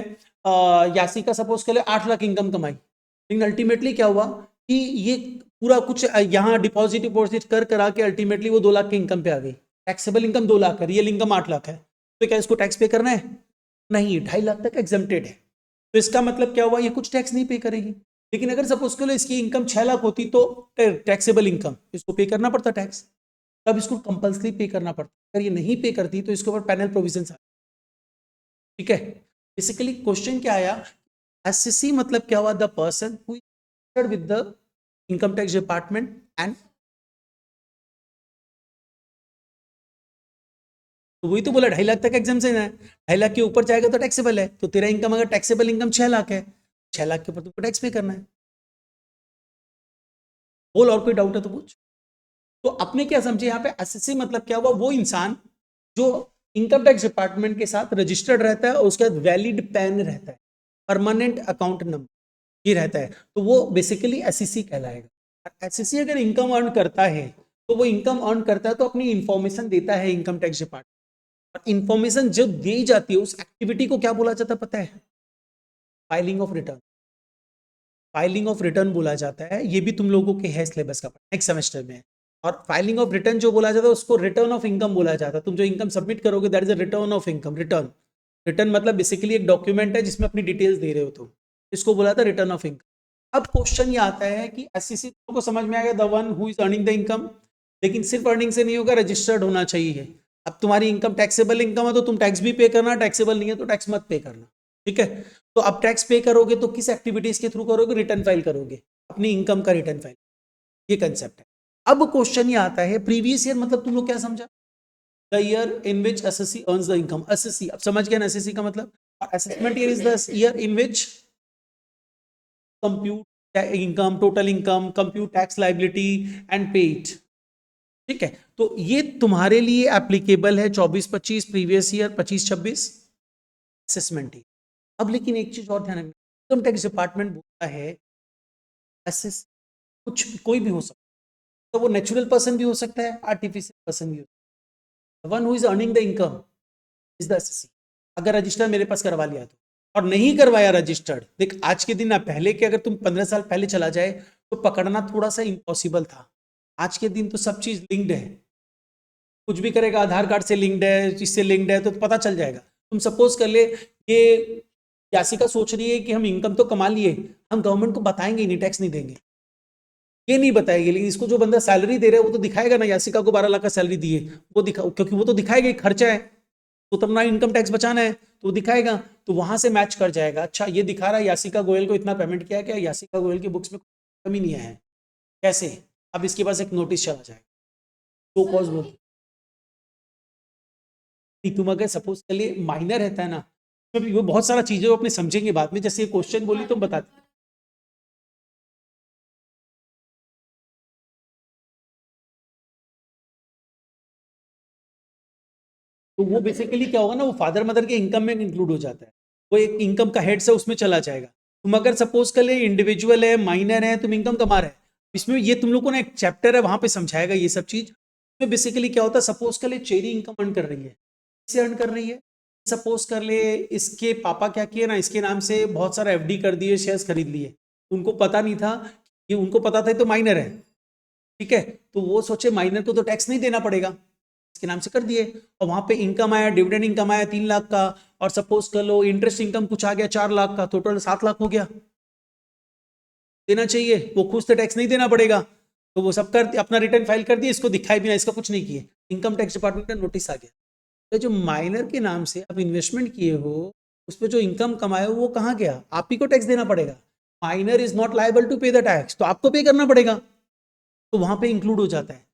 यासी का सपोज कर ले 8 लाख इनकम कमाई, लेकिन अल्टीमेटली क्या हुआ कि ये पूरा कुछ यहाँ डिपॉजिट डिपॉजिट कर करा के अल्टीमेटली वो 2 लाख की इनकम पे आ गई। टैक्सेबल इनकम 2 लाख है, रियल इनकम 8 लाख है, तो क्या इसको टैक्स पे करना है? नहीं, 2.5 लाख तक एग्जेम्प्टेड है। तो इसका मतलब क्या हुआ, ये कुछ टैक्स नहीं पे करेगी। लेकिन अगर सपोज करो इसकी इनकम 6 लाख होती तो टैक्सेबल इनकम, इसको पे करना पड़ता टैक्स, तब इसको कंपल्सरी पे करना पड़ता। अगर ये नहीं पे करती तो इसके ऊपर पैनल प्रोविजन, ठीक है। बेसिकली क्वेश्चन क्या आया, एससीसी मतलब क्या हुआ, the person who is with the income tax department and, तो वही तो बोला 2.5 लाख तक एग्जाम्पशन है, 2.5 लाख के ऊपर जाएगा तो टैक्सेबल है। तो तेरा इनकम अगर टैक्सेबल इनकम 6 लाख है, 6 लाख के ऊपर तुमको टैक्स पे करना है। बोल और कोई डाउट है तो पूछ। तो अपने क्या समझे यहाँ पे, एसएससी मतलब क्या हुआ, वो इंसान जो इनकम टैक्स डिपार्टमेंट के साथ रजिस्टर्ड रहता है और उसके बाद वैलिड पैन रहता है, परमानेंट अकाउंट नंबर ये रहता है, तो वो बेसिकली एससीसी कहलाएगा। एससीसी अगर इनकम अर्न करता है तो वो इनकम अर्न करता है तो अपनी इंफॉर्मेशन देता है इनकम टैक्स डिपार्टमेंट, और इंफॉर्मेशन जो दी जाती है उस एक्टिविटी को क्या बोला जाता है पता है, filing of return. Filing of return बोला जाता है, ये भी तुम लोगों के है सिलेबस का नेक्स्ट सेमेस्टर में। और फाइलिंग ऑफ रिटर्न जो बोला जाता है उसको रिटर्न ऑफ इनकम बोला जाता है। तुम जो इनकम सबमिट करोगे that is a return of income. Return, return मतलब बेसिकली एक डॉक्यूमेंट है जिसमें अपनी डिटेल्स दे रहे हो, तो इसको बोला था रिटर्न ऑफ इनकम। अब क्वेश्चन ये आता है कि एससीसी को समझ में आ गया, the one who is earning the income, लेकिन सिर्फ अर्निंग से नहीं होगा, रजिस्टर्ड होना चाहिए। अब तुम्हारी इनकम टैक्सेबल इनकम है तो तुम टैक्स भी पे करना, टैक्सेबल नहीं है तो टैक्स मत पे करना, ठीक है। तो अब टैक्स पे करोगे तो किस एक्टिविटीज के थ्रू करोगे, रिटर्न फाइल करोगे, अपनी इनकम का रिटर्न फाइल, ये कंसेप्ट है। अब क्वेश्चन ये आता है प्रीवियस ईयर मतलब तुम लोग क्या समझा, the year in which SSC earns the income. SSC, अब समझ गए ना एसएससी का मतलब। Assessment year is the year in which compute income, total income, compute tax liability and पे इट। ठीक है, तो ये तुम्हारे लिए एप्लीकेबल है 24-25, प्रीवियस ईयर 25-26 असेसमेंट ईयर। अब लेकिन एक चीज और ध्यान रखना, इनकम टैक्स डिपार्टमेंट बोलता है एसेस कुछ कोई भी हो सकता है, तो वो नेचुरल पर्सन भी हो सकता है, आर्टिफिशियल पर्सन भी हो सकता है। One who is earning the income is the assessee. अगर रजिस्टर मेरे पास करवा लिया तो, और नहीं करवाया रजिस्टर्ड, देख आज के दिन ना, पहले के अगर तुम 15 साल पहले चला जाए तो पकड़ना थोड़ा सा इम्पॉसिबल था। आज के दिन तो सब चीज लिंक्ड है, कुछ भी करेगा आधार कार्ड से लिंक्ड है, इससे लिंक्ड है, तो पता चल जाएगा। तुम सपोज कर ले ये यासिका सोच रही है कि हम इनकम तो कमा लिए, हम गवर्नमेंट को बताएंगे नहीं, टैक्स नहीं देंगे, ये नहीं बताएगी, लेकिन इसको जो बंदा सैलरी दे रहा है वो तो दिखाएगा ना, यासिका को 12 लाख का सैलरी दिए, वो दिखा, क्योंकि वो तो दिखाएगा ही, खर्चा है तो अपना इनकम टैक्स बचाना है तो वो दिखाएगा, तो वहां से मैच कर जाएगा। अच्छा ये दिखा रहा है यासिका गोयल को इतना पेमेंट किया, क्या यासिका गोयल की बुक्स में कमी नहीं आया है, कैसे? अब इसके पास एक नोटिस चला जाएगा, तो कॉज बोल, तुम अगर सपोज कर लिए माइनर रहता है ना, तो भी वो बहुत सारा चीजें वो अपने समझेंगे बाद में, जैसे क्वेश्चन बोली तुम बताते, तो वो बेसिकली क्या होगा ना, वो फादर मदर के इनकम में इंक्लूड हो जाता है, वो एक इनकम का हेड से उसमें चला जाएगा। तुम अगर सपोज कर ले इंडिविजुअल है, माइनर है, तुम इनकम कमा रहे हैं, इसमें ये तुम लोग को ना एक चैप्टर है वहां पे समझाएगा ये सब चीज। इसमें बेसिकली क्या होता है, सपोज कर ले चेरी इनकम अर्न कर रही है, कैसे अर्न कर रही है, सपोज कर ले इसके पापा क्या किए ना, इसके नाम से बहुत सारा एफडी कर दिए, शेयर्स खरीद लिए, उनको पता नहीं था, ये उनको पता था तो माइनर है, ठीक है, तो वो सोचे माइनर को तो टैक्स नहीं देना पड़ेगा, इसके नाम से कर दिए, और वहां पे इनकम आया, डिविडेंड इनकम आया 3 लाख का, और सपोज कर लो इंटरेस्ट इनकम कुछ आ गया 4 लाख का, टोटल 7 लाख हो गया, देना चाहिए, वो खुद से टैक्स नहीं देना पड़ेगा, तो वो सब कर अपना रिटर्न फाइल कर दिया, इसको दिखाई भी ना, इसका कुछ नहीं किए, इनकम टैक्स डिपार्टमेंट का नोटिस आ गया। तो जो माइनर के नाम से आप इन्वेस्टमेंट किए हो, उस पर जो इनकम कमाए हो वो कहाँ गया, आप ही को टैक्स देना पड़ेगा, minor is not liable to pay the tax, तो आपको पे करना पड़ेगा, तो वहां पे इंक्लूड हो जाता है।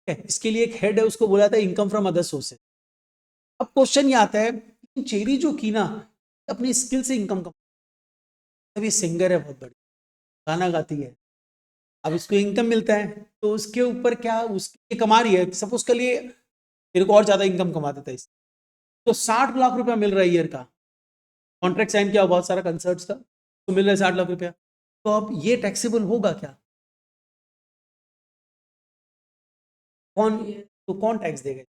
इसके लिए एक हेड है, उसको बोला था इनकम फ्रॉम अदर सोर्सेज। अब क्वेश्चन ये आता है, चेरी जो की ना अपनी स्किल से इनकम कमा, अब ये सिंगर है बहुत बड़ी, गाना गाती है, अब इसको इनकम मिलता है, तो उसके ऊपर क्या उसके कमा रही है, सपोज के लिए तेरे को और ज्यादा इनकम कमा देता है, तो 60 लाख रुपया मिल रहा है ईयर का, कॉन्ट्रैक्ट साइन किया बहुत सारा कंसर्ट्स का, तो मिल रहा है 60 लाख रुपया, तो अब ये टैक्सेबल होगा क्या, कौन, तो कौन टैक्स देगा,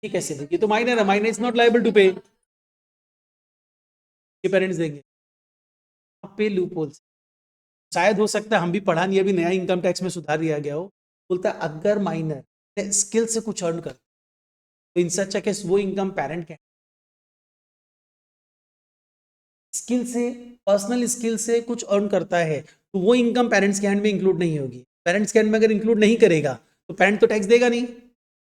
ये कैसे देगी, तो माइनर है, minor is not liable to pay, ये पेरेंट्स देंगे, पे लूप होल्स, शायद हो सकता है हम भी पढ़ा नहीं, अभी नया इनकम टैक्स में सुधार दिया गया हो, बोलता है अगर माइनर स्किल से कुछ अर्न कर, तो इन सच केस वो इनकम पेरेंट के स्किल से, पर्सनल स्किल से कुछ अर्न करता है, तो वो इनकम पेरेंट्स के हैंड में इंक्लूड नहीं होगी, पेरेंट्स के हैंड में अगर इंक्लूड नहीं करेगा तो पेरेंट तो टैक्स देगा नहीं,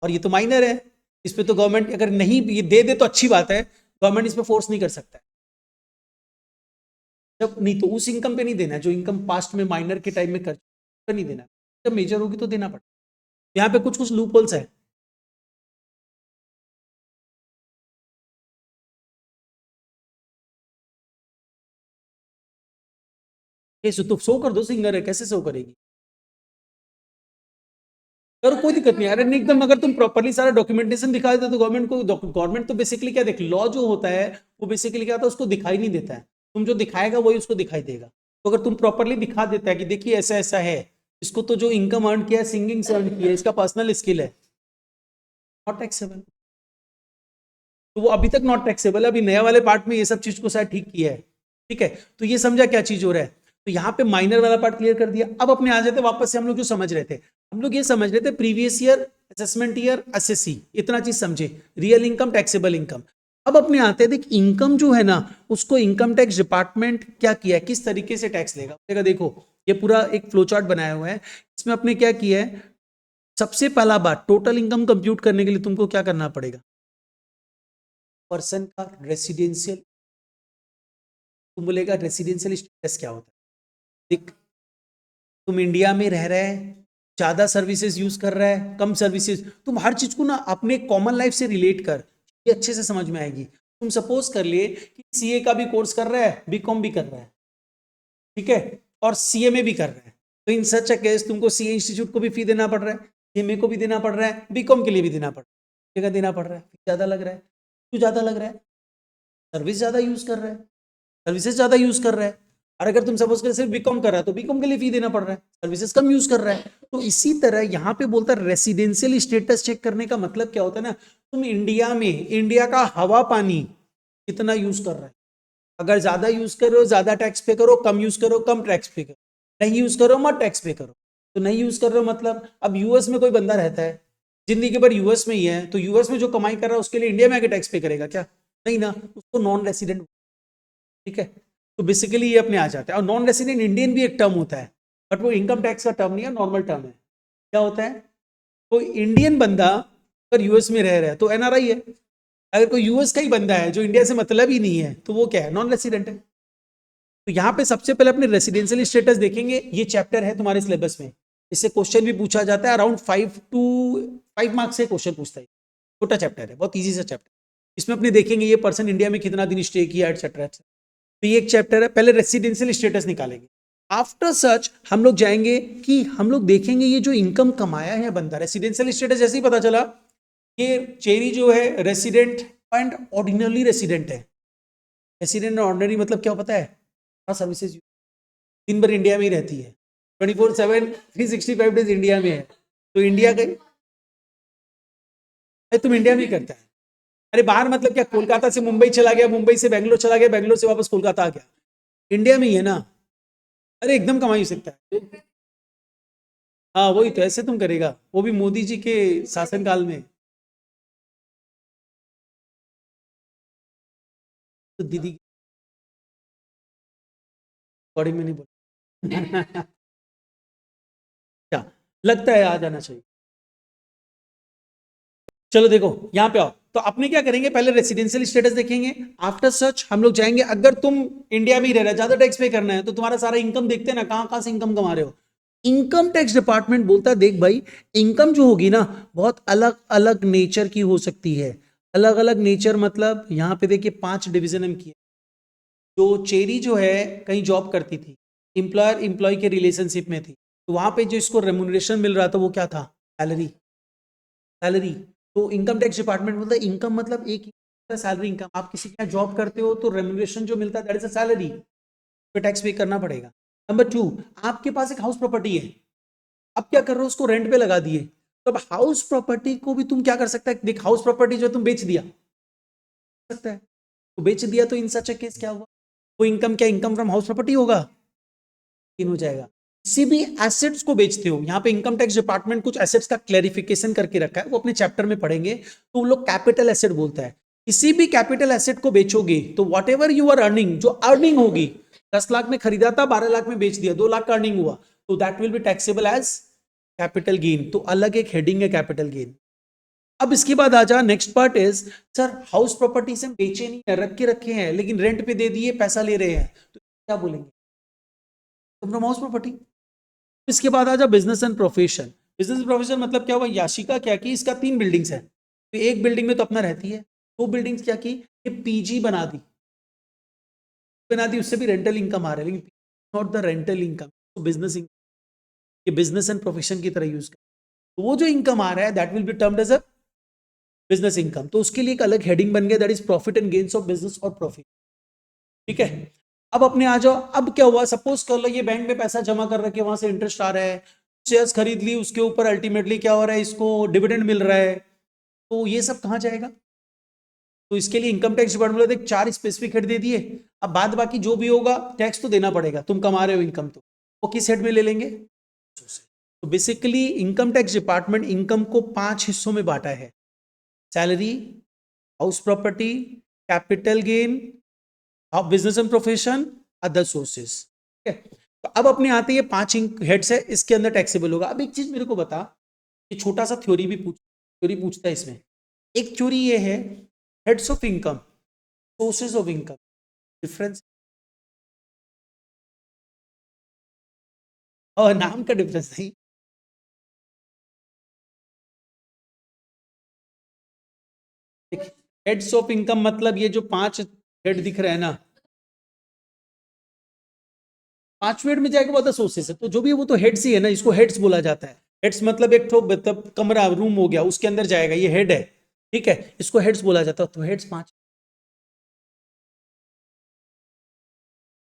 और ये तो माइनर है, इस पर तो गवर्नमेंट अगर नहीं ये दे दे तो अच्छी बात है, गवर्नमेंट इस पर फोर्स नहीं कर सकता है, जब नहीं तो उस इनकम पे नहीं देना जो इनकम पास्ट में माइनर के टाइम में कर नहीं देना, जब मेजर होगी तो देना पड़ेगा। यहाँ पे कुछ कुछ लूप होल्स है, ये तो शो कर दो, सिंगर है कैसे शो करेगी, करो कोई दिक्कत नहीं, अरे नहीं एकदम, अगर तुम प्रॉपरली सारा डॉक्यूमेंटेशन दिखा देते तो गवर्नमेंट को, गवर्नमेंट तो बेसिकली क्या देख, लॉ जो होता है वो बेसिकली क्या होता है, उसको दिखाई नहीं देता है, तुम जो दिखाएगा वही उसको दिखाई देगा, तो अगर तुम प्रॉपरली दिखा देता है कि देखिए ऐसा ऐसा है, इसको तो जो इनकम अर्न किया है सिंगिंग से अर्न किया है, इसका पर्सनल स्किल है, नॉट टैक्सेबल, तो वो अभी तक नॉट टैक्सेबल है, अभी नया वाले पार्ट में ये सब चीज को शायद ठीक किया है, ठीक है, तो ये समझा क्या चीज हो रहा है, तो यहाँ पे माइनर वाला पार्ट क्लियर कर दिया। अब अपने आ जाते वापस से, हम लोग जो समझ रहे थे, हम लोग ये समझ रहे थे previous year assessment year SSC, इतना चीज समझे, रियल इनकम टैक्सेबल इनकम। अब अपने आते हैं, देख इनकम जो है ना, उसको इनकम टैक्स डिपार्टमेंट क्या किया है, किस तरीके से टैक्स लेगा, देखो ये पूरा एक फ्लो चार्ट बनाया हुआ है, इसमें अपने क्या किया है, सबसे पहला बात टोटल इनकम कंप्यूट करने के लिए तुमको क्या करना पड़ेगा, पर्सन का रेसिडेंशियल, तुम बोलेगा रेसिडेंशियल स्टेटस क्या होता है, देख तुम इंडिया में रह रहे हैं, ज्यादा सर्विसेज यूज कर रहा है, कम सर्विसेज। तुम हर चीज को ना अपने कॉमन लाइफ से रिलेट कर, ये अच्छे से समझ में आएगी। तुम सपोज कर लिए कि सीए का भी कोर्स कर रहा है, बीकॉम भी कर रहा है, ठीक है, और सीए में भी कर रहा है। तो इन सच अ केस तुमको सीए इंस्टीट्यूट को भी फी देना पड़ रहा है, एमए को भी देना पड़ रहा है, बीकॉम के लिए भी देना पड़ रहा है, जगह देना पड़ रहा है, ज्यादा लग रहा है। क्यों ज्यादा लग रहा है? सर्विस ज्यादा यूज कर रहा है, सर्विसेज ज्यादा यूज कर रहा है। और अगर तुम सपोज कर सिर्फ बीकॉम कर रहा है तो बीकॉम के लिए फी देना पड़ रहा है, सर्विसेज कम यूज कर रहा है। तो इसी तरह यहाँ पे बोलता है रेसिडेंशियल स्टेटस चेक करने का मतलब क्या होता है ना, तुम इंडिया में इंडिया का हवा पानी कितना यूज कर रहा है। अगर ज्यादा यूज करो ज्यादा टैक्स पे करो, कम यूज करो कम टैक्स पे करो, नहीं यूज करो मत टैक्स पे करो। तो नहीं यूज कर रहे हो मतलब, अब यूएस में कोई बंदा रहता है, जिंदगी भर यूएस में ही है, तो यूएस में जो कमाई कर रहा है उसके लिए इंडिया में आके टैक्स पे करेगा क्या? नहीं ना, उसको नॉन रेसिडेंट। ठीक है, तो बेसिकली ये अपने आ जाता है। और नॉन रेसिडेंट इंडियन भी एक टर्म होता है, बट वो इनकम टैक्स का टर्म नहीं है, नॉर्मल टर्म है। क्या होता है? कोई इंडियन बंदा अगर यूएस में रह रहा है तो एनआरआई है। अगर कोई यूएस का ही बंदा है जो इंडिया से मतलब ही नहीं है तो वो क्या है? नॉन रेसिडेंट है। तो यहाँ पे सबसे पहले अपने रेसिडेंशियल स्टेटस देखेंगे, ये चैप्टर है तुम्हारे सिलेबस में, इससे क्वेश्चन भी पूछा जाता है। अराउंड 5 से क्वेश्चन पूछता है। छोटा चैप्टर है, बहुत इजी सा चैप्टर। इसमें अपने देखेंगे ये पर्सन इंडिया में कितना दिन स्टे किया, एटसेट्रा। तो ये एक चैप्टर है, पहले रेसिडेंशियल स्टेटस निकालेंगे। आफ्टर सच हम लोग जाएंगे कि हम लोग देखेंगे ये जो इनकम कमाया है बंदा, रेसिडेंशियल स्टेटस जैसे ही पता चला, ये चेरी जो है रेसिडेंट एंड ऑर्डिनरी रेसिडेंट है। रेसिडेंट और ऑर्डिनरी मतलब क्या पता है? सर्विसेज दिन भर इंडिया में ही रहती है, 24/7 365 डेज इंडिया में है। तो इंडिया का तुम इंडिया में ही करता है। अरे बाहर मतलब क्या, कोलकाता से मुंबई चला गया, मुंबई से बेंगलोर चला गया, बेंगलोर से वापस कोलकाता आ गया, इंडिया में ही है ना। अरे एकदम कमाई सकता है। हाँ वही तो, ऐसे तुम करेगा, वो भी मोदी जी के शासनकाल में। तो दीदी बॉडी में नहीं बोल क्या लगता है आ जाना चाहिए। चलो देखो यहाँ पे आओ, तो अपने क्या करेंगे, पहले रेसिडेंशियल स्टेटस देखेंगे। आफ्टर सच हम लोग जाएंगे, अगर तुम इंडिया में ही रह रहे, ज्यादा टैक्स पे करना है तो तुम्हारा सारा इनकम देखते हैं ना, कहां कहां से इनकम कमा रहे हो। इनकम टैक्स डिपार्टमेंट बोलता है देख भाई, इनकम जो होगी ना बहुत अलग अलग नेचर की हो सकती है। अलग अलग नेचर मतलब यहाँ पे देखिए 5 डिवीजन हम किए। जो चेरी जो है कहीं जॉब करती थी, एम्प्लॉयर एम्प्लॉय के रिलेशनशिप में थी, तो वहां पे जो इसको रेमुनरेशन मिल रहा था वो क्या था? सैलरी। सैलरी। तो इनकम टैक्स डिपार्टमेंट बोलता है इनकम मतलब एक सैलरी इनकम, आप किसी के यहाँ जॉब करते हो तो रेमुनरेशन जो मिलता है दैट इज अ सैलरी, पे टैक्स पे करना पड़ेगा। नंबर 2, आपके पास एक हाउस प्रॉपर्टी है, अब क्या कर रहे हो, उसको रेंट पे लगा दिए। तो अब हाउस प्रॉपर्टी को भी तुम क्या कर सकता है, देख हाउस प्रॉपर्टी जो तुम बेच दिया सकता है, तो बेच दिया तो इन सच ए केस क्या हुआ, वो इनकम क्या इनकम फ्रॉम हाउस प्रॉपर्टी होगा? इन हो जाएगा। किसी भी एसेट्स को बेचते हो, यहाँ पे इनकम टैक्स डिपार्टमेंट कुछ एसेट्स का क्लैरिफिकेशन करके रखा है, वो अपने चैप्टर में पढ़ेंगे। तो वो लोग कैपिटल एसेट बोलता है, किसी भी कैपिटल एसेट को बेचोगे तो whatever you are earning, जो अर्निंग होगी, 10 लाख में खरीदा था 12 लाख में बेच दिया, 2 लाख का अर्निंग हुआ, तो that will be taxable as capital gain. तो अलग एक हेडिंग है कैपिटल गेन। अब इसके बाद आ जा, next part is, sir house property से हम बेचे नहीं है, रख के रखे हैं, लेकिन रेंट पे दे दिए, पैसा ले रहे हैं, तो क्या बोलेंगे? From house property. इसके बाद आ जा business and profession. Business and profession मतलब क्या हुआ, याशिका क्या की, इसका 3 बिल्डिंग्स है, तो एक बिल्डिंग में तो अपना रहती है, 2 बिल्डिंग्स क्या की, ये पीजी बना दी, उससे भी रेंटल इनकम आ रहा है, लेकिन नॉट द रेंटल इनकम, तो बिजनेस इनकम, ये बिजनेस एंड प्रोफेशन की तरह यूज कर, तो वो जो इनकम आ रहा है that will be termed as a business income. तो उसके लिए एक अलग हेडिंग बन गया, that is profit and gains of business और प्रॉफिट। ठीक है, अब अपने आ जाओ, अब क्या हुआ, सपोज कर लो ये बैंक में पैसा जमा कर रखे, वहां से इंटरेस्ट आ रहा है, शेयर्स खरीद ली, उसके ऊपर अल्टीमेटली क्या हो रहा है, इसको डिविडेंड मिल रहा है, तो ये सब कहां जाएगा? तो इसके लिए इनकम टैक्स डिपार्टमेंट ने 4 स्पेसिफिक हेड दे दिए। अब बाद बाकी जो भी होगा टैक्स तो देना पड़ेगा, तुम कमा रहे हो इनकम, तो वो किस हेड में ले लेंगे? तो basically income tax department income को 5 हिस्सों में बांटा है, salary, house property, capital gain, business and profession, other sources. ठीक है, तो अब अपने आते ये 5 हेड्स है, इसके अंदर टैक्सेबल होगा। अब एक चीज मेरे को बता, ये छोटा सा थ्योरी भी थ्योरी पूछता है इसमें। एक थ्योरी ये है, heads of income, sources of income, difference, और नाम का डिफरेंस नहीं, हेड्स ऑफ इनकम मतलब ये जो 5 हेड दिख रहे हैं ना, 5 हेड में जाएगा वो सोर्सेस है, तो जो भी वो तो हेड्स ही है ना, इसको हेड्स बोला जाता है। हेड्स मतलब एक ठो मतलब कमरा रूम हो गया, उसके अंदर जाएगा, ये हेड है, ठीक है, इसको हेड्स बोला जाता है। तो हेड्स 5।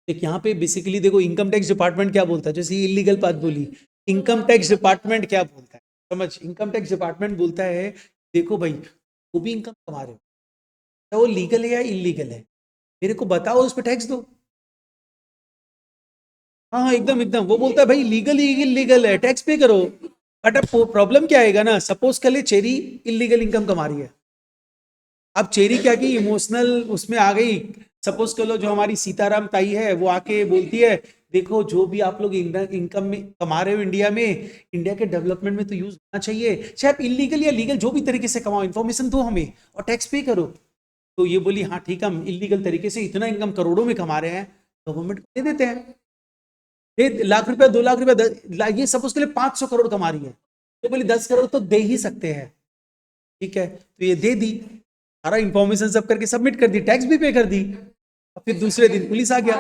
देख यहाँ पे बेसिकली देखो इनकम टैक्स डिपार्टमेंट क्या बोलता है, जैसे इलीगल बात बोली, इनकम टैक्स डिपार्टमेंट क्या बोलता है समझ, इनकम टैक्स डिपार्टमेंट बोलता है देखो भाई, वो भी इनकम कमा रहे हो, तो वो लीगल है या इलीगल है, मेरे को बताओ, उस पर टैक्स दो। हाँ हाँ, एकदम एकदम, वो बोलता है भाई लीगल इलीगल है, टैक्स पे करो। बट अब प्रॉब्लम क्या आएगा ना, सपोज कर ले चेरी इलीगल इनकम कमा रही है, अब चेरी क्या की इमोशनल उसमें आ गई। सपोज कर लो जो हमारी सीताराम ताई है वो आके बोलती है देखो जो भी आप लोग इनकम में कमा रहे हो इंडिया में, इंडिया के डेवलपमेंट में तो यूज होना चाहिए, चाहे आप इलीगल या लीगल जो भी तरीके से कमाओ, इन्फॉर्मेशन दो हमें और टैक्स पे करो। तो ये बोली हाँ ठीक है, हम इलीगल तरीके से इतना इनकम करोड़ों में कमा रहे हैं, गवर्नमेंट को दे देते हैं। 1 लाख रुपया 2 लाख रुपया ये सपोज के लिए 500 करोड़ कमा रही है, तो बोली 10 करोड़ तो दे ही सकते हैं, ठीक है, तो ये दे दी, सारा इंफॉर्मेशन सब करके सबमिट कर दी, टैक्स भी पे कर दी। और फिर दूसरे दिन पुलिस आ गया,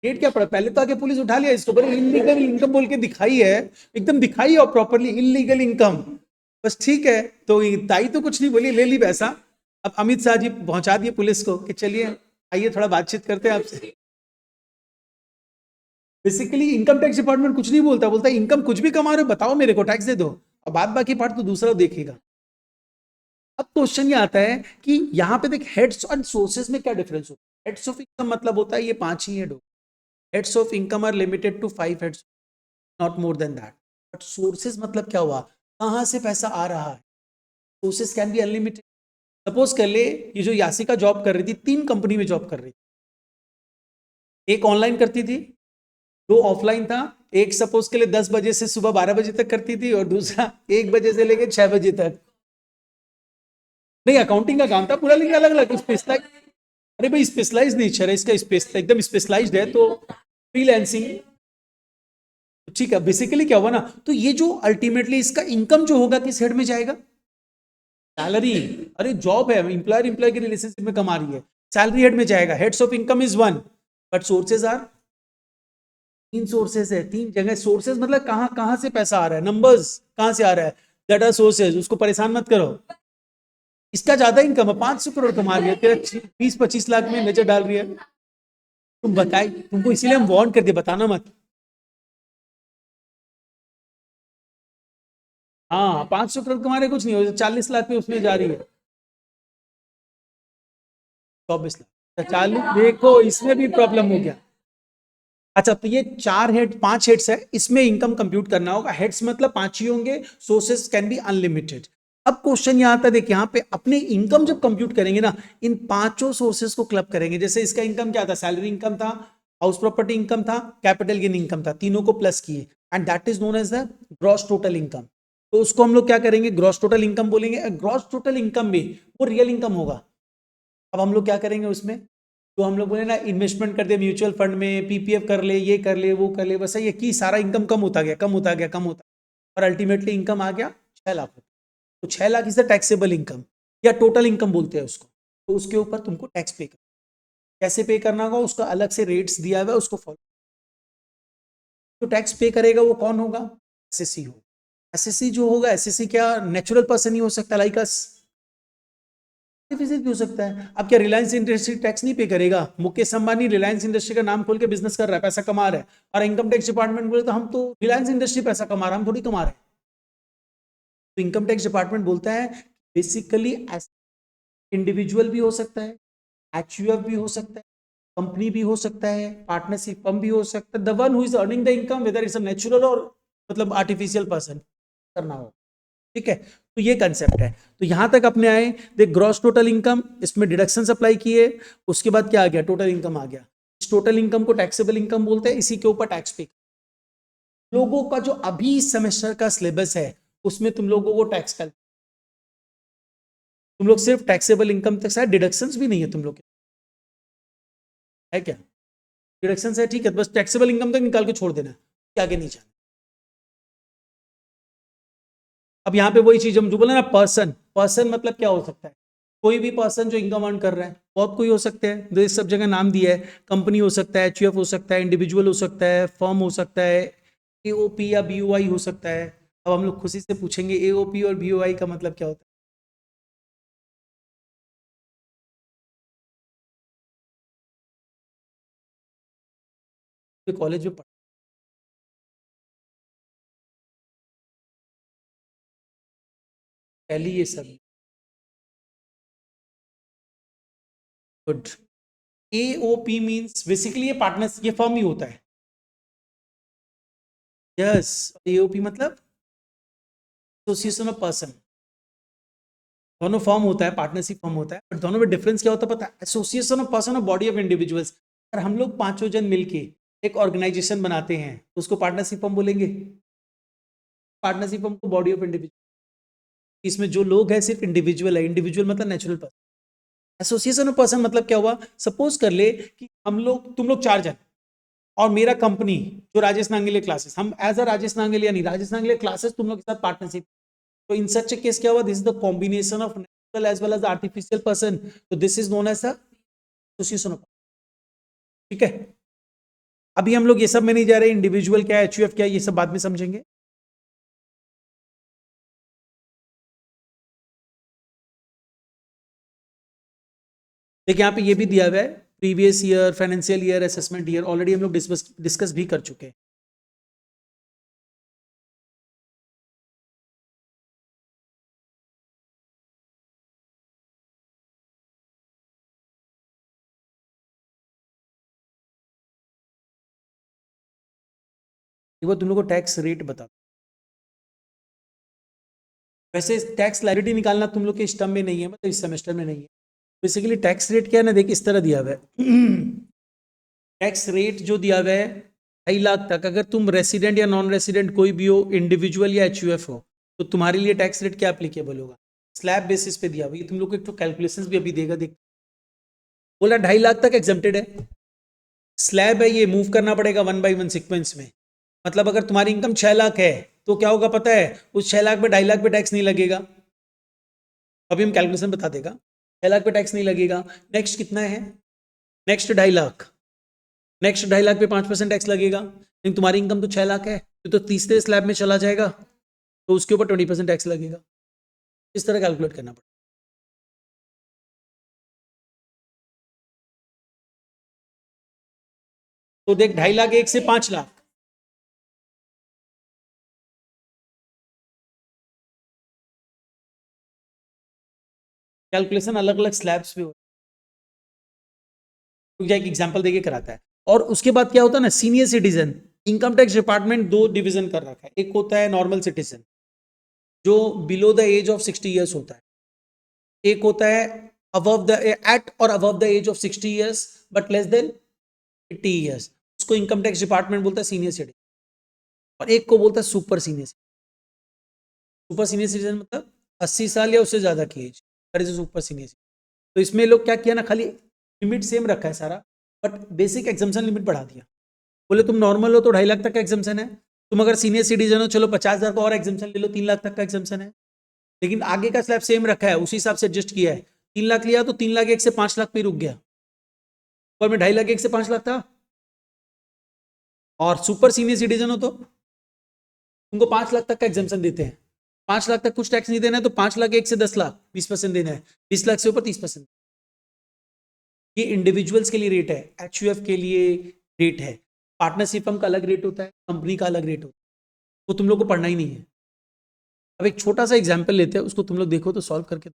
डेट क्या पड़ा, पहले तो आके पुलिस उठा लिया इसको, बोले इलीगल इनकम बोल के दिखाई है, एकदम दिखाई और प्रॉपरली इलीगल इनकम, बस ठीक है। तो ताई तो कुछ नहीं बोली, ले ली पैसा। अब अमित शाह जी पहुंचा दिए पुलिस को कि चलिए आइए थोड़ा बातचीत करते हैं आपसे। बेसिकली इनकम टैक्स डिपार्टमेंट कुछ नहीं बोलता, बोलता है इनकम कुछ भी कमा रहे हो बताओ मेरे को, टैक्स दे दो, और बाद बाकी पार्ट तो दूसरा देखेगा। अब क्वेश्चन ये आता है कि यहाँ पे देख हेड्स एंड सोर्सेज में क्या डिफरेंस होता है। हेड्स ऑफ इनकम मतलब होता है ये 5 ही हेड हो, heads of income are limited to 5 heads, not more than that. But sources मतलब क्या हुआ, कहाँ से पैसा आ रहा है, sources can be unlimited. Suppose कर ले ये जो यासिका जॉब कर रही थी, 3 कंपनी में जॉब कर रही थी, एक ऑनलाइन करती थी, 2 ऑफलाइन था, एक सपोज के लिए 10 बजे से सुबह 12 बजे तक करती थी, और दूसरा 1 बजे से लेकर 6 बजे तक। नहीं अकाउंटिंग का काम था पूरा, लेकिन अलग अलग स्पेशलाइज। अरे भाई स्पेशलाइज नेचर है इसका, एकदम स्पेशलाइज्ड है, तो फ्रीलांसिंग। ठीक है, बेसिकली क्या हुआ ना, तो ये जो अल्टीमेटली इसका इनकम जो होगा किस हेड में जाएगा, सैलरी। अरे जॉब है, एम्प्लॉयर एम्प्लॉय के रिलेशनशिप में कमा रही है, सैलरी हेड में जाएगा। Heads of income is 1, but sources are 3 sources है, 3 जगह सोर्सेज, मतलब कहाँ कहाँ से पैसा आ रहा है, नंबर्स कहाँ से आ रहा है, दैट आर सोर्सेज, उसको परेशान मत करो। इसका ज्यादा इनकम है, 500 करोड़ कमा रही है, तेरा 20-25 लाख में नजर डाल रही है। तुम बताए, तुमको इसीलिए हम वार्न कर दिए, बताना मत। हाँ 500 करोड़ कमा रहे, कुछ नहीं हो, 40 लाख में उसमें जा रही है, 24 लाख, 40, देखो इसमें भी प्रॉब्लम हो गया। अच्छा तो ये 5 हेड्स है, इसमें इनकम कंप्यूट करना होगा, हेड्स मतलब 5 ही होंगे, सोर्सेस कैन बी अनलिमिटेड। अब क्वेश्चन यहाँ आता है, देख यहाँ पे अपने इनकम जब कंप्यूट करेंगे ना, इन पांचों सोर्सेस को क्लब करेंगे। जैसे इसका इनकम क्या था, सैलरी इनकम था, हाउस प्रॉपर्टी इनकम था, कैपिटल गेन इनकम था, तीनों को प्लस किए, and that is known as the gross total income. तो उसको हम लोग क्या करेंगे, ग्रॉस टोटल इनकम बोलेंगे। ग्रॉस टोटल इनकम में वो रियल इनकम होगा। अब हम लोग क्या करेंगे उसमें, तो हम लोग बोले ना इन्वेस्टमेंट कर दे म्यूचुअल फंड में, पीपीएफ कर ले, ये कर ले, वो कर ले, बस ये कि सारा इनकम कम होता गया, कम होता गया, कम होता गया, और अल्टीमेटली इनकम आ गया 6 लाख। तो 6 lakh is the taxable income, या टोटल इनकम बोलते हैं उसको। तो उसके ऊपर तुमको टैक्स पे करना, कैसे पे करना होगा, उसका अलग से रेट्स दिया हुआ है, उसको फॉलो। तो टैक्स पे करेगा वो कौन होगा, एसएससी हो। एसएससी जो होगा, एसएससी क्या नेचुरल पर्सन ही हो सकता, लाइक अस, डिफिसिट भी हो सकता है। अब क्या रिलायंस इंडस्ट्री टैक्स नहीं पे करेगा, मुकेश अंबानी रिलायंस इंडस्ट्री का नाम खोल के बिजनेस कर रहा है, पैसा कमा रहा है, और इनकम टैक्स डिपार्टमेंट बोले तो हम तो रिलायंस इंडस्ट्री पैसा कमा रहा है, हम थोड़ी कमा रहे हैं। तो इनकम टैक्स डिपार्टमेंट बोलता है बेसिकली इंडिविजुअल भी हो सकता है, एचयूएफ भी हो सकता है, कंपनी भी हो सकता है, पार्टनरशिप फर्म भी हो सकता है, the one who is earning the income whether it's a natural और मतलब आर्टिफिशियल पर्सन करना हो, ठीक है। तो ये कंसेप्ट है। तो यहां तक अपने आए, देख ग्रॉस टोटल इनकम, इसमें डिडक्शन अप्लाई किए, उसके बाद क्या आ गया, टोटल इनकम आ गया। इस टोटल इनकम को टैक्सेबल इनकम बोलते हैं, इसी के ऊपर टैक्स पे। लोगों का जो अभी सेमेस्टर का सिलेबस है उसमें तुम लोगों को टैक्स का, तुम लोग सिर्फ टैक्सेबल इनकम तक, शायद डिडक्शंस भी नहीं है तुम लोग है क्या, डिडक्शन है ठीक है, बस टैक्सेबल इनकम तक निकाल के छोड़ देना, क्या आगे नहीं जाना। अब यहाँ पे वही चीज हम जो बोला ना, पर्सन, पर्सन मतलब क्या हो सकता है, कोई भी पर्सन जो इनकम अर्न कर रहा है, बहुत कोई हो सकते हैं, तो इस सब जगह नाम दिया है, कंपनी हो सकता है, एचयूएफ हो सकता है, इंडिविजुअल हो सकता है, फर्म हो सकता है, एओपी या बीओआई हो सकता है। अब हम लोग खुशी से पूछेंगे एओपी और बीओआई का मतलब क्या होता है, कॉलेज में पहले ये सब। गुड। एओपी मींस बेसिकली ये पार्टनर्स, ये फर्म ही होता है। यस, एओपी मतलब एसोसिएशन ऑफ पर्सन। दोनों फॉर्म होता है, पार्टनरशिप फॉर्म होता है, बट दोनों में डिफरेंस क्या होता है पता है, एसोसिएशन ऑफ पर्सन और बॉडी ऑफ इंडिविजुअल्स। अगर हम लोग पांचों जन मिलके एक ऑर्गेनाइजेशन बनाते हैं तो उसको पार्टनरशिप फॉर्म बोलेंगे। पार्टनरशिप फॉर्म को बॉडी ऑफ इंडिविजुअल, इसमें जो लोग हैं सिर्फ इंडिविजुअल है, इंडिविजुअल मतलब natural person. Association of person मतलब क्या हुआ, सपोज कर ले कि हम लोग, तुम लोग चार जन और मेरा कंपनी जो राजेश नांगेले क्लासेस, हम एज अ राजेश नांगेले यानी राजेश नांगेले क्लासेस तुम लोग के साथ पार्टनरशिप। तो इन सच केस क्या हुआ, this is the combination of natural as well as artificial person, तो this is known as the association of. ठीक है, अभी हम लोग ये सब में नहीं जा रहे, इंडिविजुअल क्या है, एचयूएफ क्या है, ये सब बाद में समझेंगे। देखिए यहाँ पे ये भी दिया हुआ है, previous year, financial year, assessment year, already हम लोग डिस्कस भी कर चुके हैं। वो तुम लोग को टैक्स रेट बता, वैसे टैक्स लाइबिलिटी निकालना तुम लोग के इस टर्म में नहीं है, मतलब इस सेमेस्टर में नहीं है। बेसिकली टैक्स रेट क्या है ना, देख इस तरह दिया हुआ है। टैक्स रेट जो दिया हुआ है 2.5 लाख तक, अगर तुम रेसिडेंट या नॉन रेसिडेंट कोई भी हो, इंडिविजुअल या एचयूएफ हो, तो तुम्हारे लिए टैक्स रेट क्या एप्लीकेबल होगा, स्लैब बेसिस पे दिया हुआ है। तुम लोग को एक तो कैलकुलेशंस भी अभी देगा, देख बोला 2.5 लाख तक एग्जम्प्टेड है। स्लैब है, ये मूव करना पड़ेगा 1 by 1 सीक्वेंस में। मतलब अगर तुम्हारी इनकम 6 लाख है तो क्या होगा पता है, उस 6 लाख पे 2.5 लाख पे टैक्स नहीं लगेगा। अभी हम कैलकुलेशन बता देगा, 6 लाख पे टैक्स नहीं लगेगा। नेक्स्ट कितना है, नेक्स्ट 2.5 लाख, नेक्स्ट 2.5 लाख पे 5% टैक्स लगेगा, लेकिन तुम्हारी इनकम तो 6 लाख है, तो तीसरे स्लैब में चला जाएगा, तो उसके ऊपर 20% टैक्स लगेगा। इस तरह कैलकुलेट करना पड़ेगा। तो देख 2.5 लाख एक से 5 लाख, कैलकुलेशन अलग अलग स्लैब्स पे होता है, एक एग्जांपल देके कराता है। और उसके बाद क्या होता है ना, senior citizen, income tax department दो डिवीजन कर रखा है, एक होता है नॉर्मल सिटीजन जो below the age of 60 years होता है, एक होता है अबव द एट और above the age of 60 years but less than 80 years, उसको इनकम टैक्स डिपार्टमेंट बोलता है सीनियर सिटीजन। और एक को बोलता है super senior. Super senior citizen मतलब 80 साल या उससे ज्यादा की एज, सुपर सीनियर। तो इसमें लोग क्या किया ना, खाली लिमिट सेम रखा है सारा, बट बेसिक एग्जाम्पशन लिमिट बढ़ा दिया। बोले तुम नॉर्मल हो तो 2.5 लाख तक का एग्जाम्पशन है, तुम अगर सीनियर सिटीजन हो चलो 50,000 का और एग्जाम्पशन ले लो, 3 लाख तक का एग्जाम्पशन है। लेकिन आगे का स्लैब सेम रखा है, उसी हिसाब से एडजस्ट किया है। 3 लाख लिया तो 3 लाख एक से 5 लाख पे रुक गया, और में 2.5 लाख एक से 5 लाख था। और सुपर सीनियर सिटीजन हो तो तुमको 5 लाख तक का एग्जाम्पशन देते हैं, 5 लाख तक कुछ टैक्स नहीं देना है, तो 5 लाख एक से 10 लाख 20% देना है, 20 लाख से ऊपर 30%। ये इंडिविजुअल्स के लिए रेट है, एचयूएफ के लिए रेट है, पार्टनरशिप फर्म का अलग रेट होता है, कंपनी का अलग रेट होता है, वो तुम लोग को पढ़ना ही नहीं है। अब एक छोटा सा एग्जाम्पल लेते हैं, उसको तुम लोग देखो तो सॉल्व करके,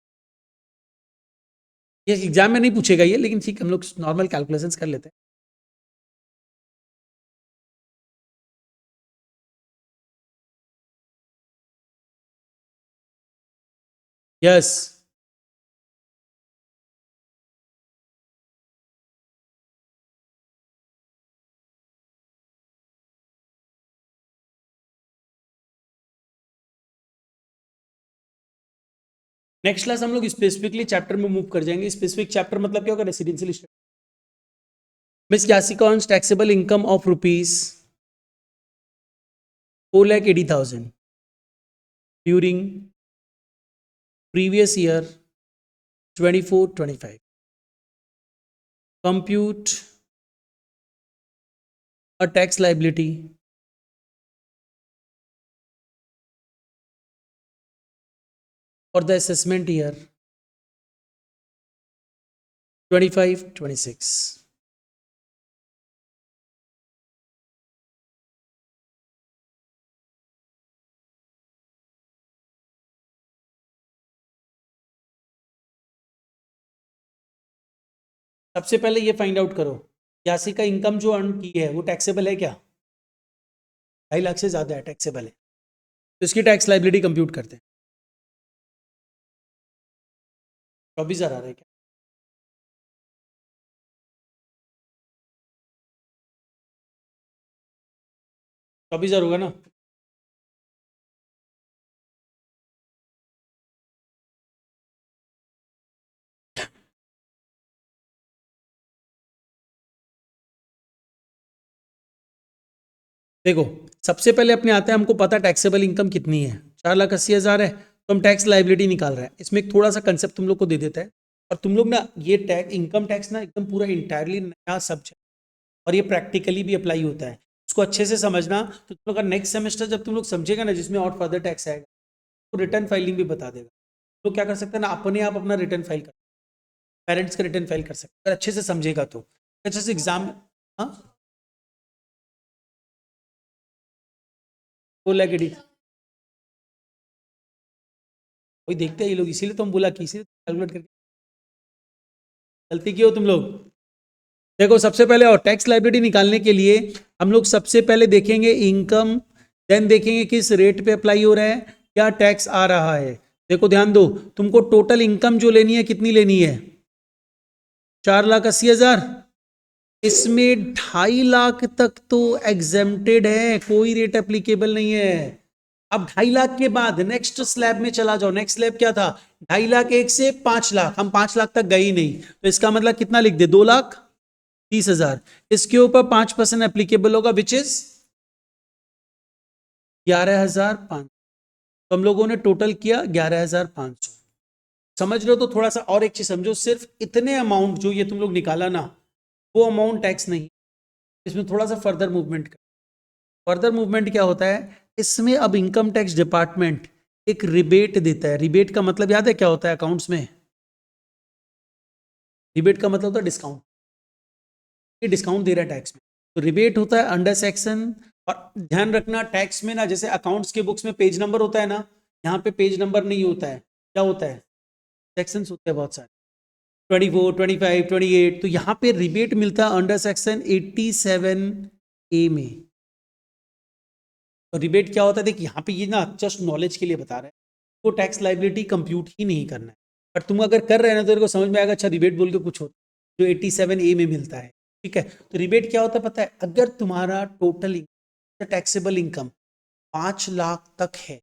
ये एग्जाम में नहीं पूछेगा ये, लेकिन ठीक हम लोग नॉर्मल कैलकुलेशंस कर लेते हैं। यस, नेक्स्ट क्लास हम लोग स्पेसिफिकली चैप्टर में मूव कर जाएंगे। स्पेसिफिक चैप्टर मतलब क्या होगा, रेसिडेंशियल स्टेट में 81 cons taxable income of rupees 4,80,000। during previous year 24-25. Compute a tax liability for the assessment year 25-26. सबसे पहले ये फाइंड आउट करो, 82 का इनकम जो अर्न की है वो टैक्सेबल है क्या? 2.5 लाख से ज़्यादा है, टैक्सेबल है, तो इसकी टैक्स लाइबिलिटी कंप्यूट करते हैं। 24,000 आ रहा है क्या? चौबीस हजार होगा ना? देखो, सबसे पहले अपने आते हैं, हमको पता टैक्सेबल इनकम कितनी है, 4,80,000 है, तो हम टैक्स लाइबिलिटी निकाल रहे हैं। इसमें एक थोड़ा सा कंसेप्ट तुम लोग को दे देता है, और तुम लोग ना ये टैक्स, इनकम टैक्स ना एकदम पूरा इंटायरली नया सब्जेक्ट, और ये प्रैक्टिकली भी अप्लाई होता है, इसको अच्छे से समझना। तो तुम लोग का नेक्स्ट सेमेस्टर जब तुम लोग समझेगा ना, जिसमें और फर्दर टैक्स आएगा, तो रिटर्न फाइलिंग भी बता देगा। तो क्या कर सकते हैं ना, अपने आप अपना रिटर्न फाइल कर, पेरेंट्स का रिटर्न फाइल कर सकते हैं, अगर अच्छे से समझेगा तो। अच्छे से एग्जाम, हाँ, बोला कि वही देखते हैं ये लोग, इसीलिए तो हम बोला कि इसीलिए कैलकुलेट करके गलती की हो तुम लोग। देखो, सबसे पहले और टैक्स लाइबिलिटी निकालने के लिए हम लोग सबसे पहले देखेंगे इनकम, देन देखेंगे किस रेट पे अप्लाई हो रहा है, क्या टैक्स आ रहा है। देखो ध्यान दो, तुमको टोटल इनकम जो लेनी है कितनी लेनी है, 4,80,000। इसमें 2.5 लाख तक तो एग्जेम्प्टेड है, कोई रेट एप्लीकेबल नहीं है। अब 2.5 लाख के बाद नेक्स्ट स्लैब में चला जाओ, नेक्स्ट स्लैब क्या था, 2.5 लाख एक से 5 लाख, हम 5 लाख तक गए ही नहीं, तो इसका मतलब कितना लिख दे, 2,30,000। इसके ऊपर 5% एप्लीकेबल होगा, विच इज 11,500। तो हम लोगों ने टोटल किया 11,500। समझ रहे हो? तो थोड़ा सा और एक चीज समझो, सिर्फ इतने अमाउंट जो ये तुम लोग निकाला ना, वो अमाउंट टैक्स नहीं, इसमें थोड़ा सा फर्दर मूवमेंट कर। फर्दर मूवमेंट क्या होता है इसमें, अब इनकम टैक्स डिपार्टमेंट एक रिबेट देता है। रिबेट का मतलब याद है क्या होता है अकाउंट्स में? रिबेट का मतलब होता है डिस्काउंट, ये डिस्काउंट दे रहा है टैक्स में, तो रिबेट होता है अंडर सेक्शन। और ध्यान रखना, टैक्स में ना, जैसे अकाउंट्स के बुक्स में पेज नंबर होता है ना, यहाँ पे पेज नंबर नहीं होता है, क्या होता है, सेक्शंस होते हैं बहुत सारे, 24, 25, 28। तो यहाँ पे रिबेट मिलता है अंडर सेक्शन 87A में। तो रिबेट क्या होता है, देख यहाँ पे ये ना जस्ट नॉलेज के लिए बता रहा है, वो टैक्स लाइबिलिटी कंप्यूट ही नहीं करना है, पर तुम अगर कर रहे हैं ना तो तेरे को समझ में आएगा, अच्छा रिबेट बोल के कुछ होता है जो 87A में मिलता है। ठीक है, तो रिबेट क्या होता है पता है, अगर तुम्हारा टोटल टैक्सेबल इनकम 5 लाख तक है,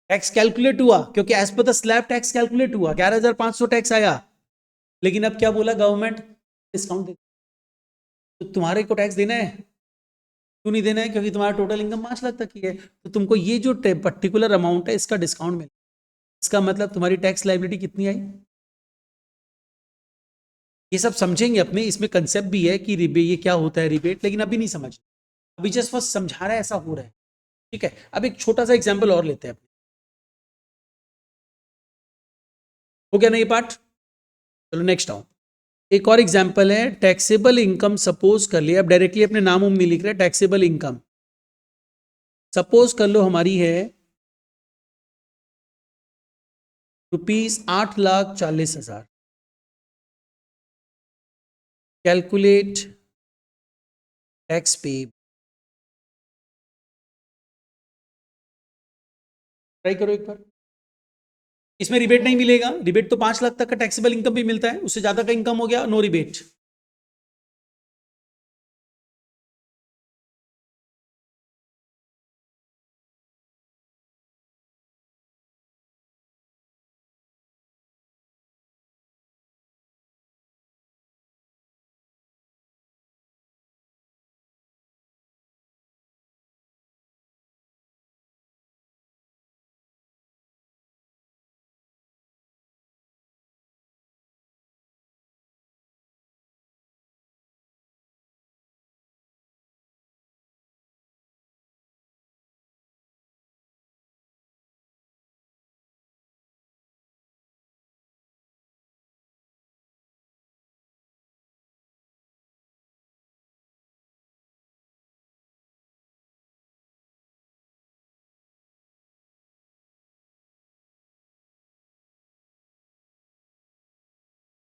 टैक्स कैलकुलेट हुआ, क्योंकि as per the slab tax calculate हुआ, 11,500 टैक्स आया, लेकिन अब क्या बोला गवर्नमेंट, डिस्काउंट दे, तो तुम्हारे को टैक्स देना है, क्यों नहीं देना है, क्योंकि तुम्हारा टोटल इनकम 5 लाख तक की है, तो तुमको ये जो पर्टिकुलर अमाउंट है इसका डिस्काउंट मिले। इसका मतलब तुम्हारी टैक्स लाइबिलिटी कितनी आई, ये सब समझेंगे अपने, इसमें कंसेप्ट भी है कि रिबे ये क्या होता है रिबेट, लेकिन अभी नहीं समझ, अभी जस्ट बस समझा रहा है ऐसा हो रहा है। ठीक है, अब एक छोटा सा एग्जाम्पल और लेते हैं, हो गया ना ये पार्ट? चलो नेक्स्ट आओ, एक और एग्जाम्पल है, टैक्सेबल इनकम सपोज कर लिया, अब डायरेक्टली अपने नाम उम नहीं लिख रहे, टैक्सेबल इनकम सपोज कर लो हमारी है ₹8,40,000। कैलकुलेट टैक्स पे, ट्राई करो एक बार। इसमें रिबेट नहीं मिलेगा, रिबेट तो 5 लाख तक का टैक्सेबल इनकम भी मिलता है, उससे ज्यादा का इनकम हो गया नो रिबेट।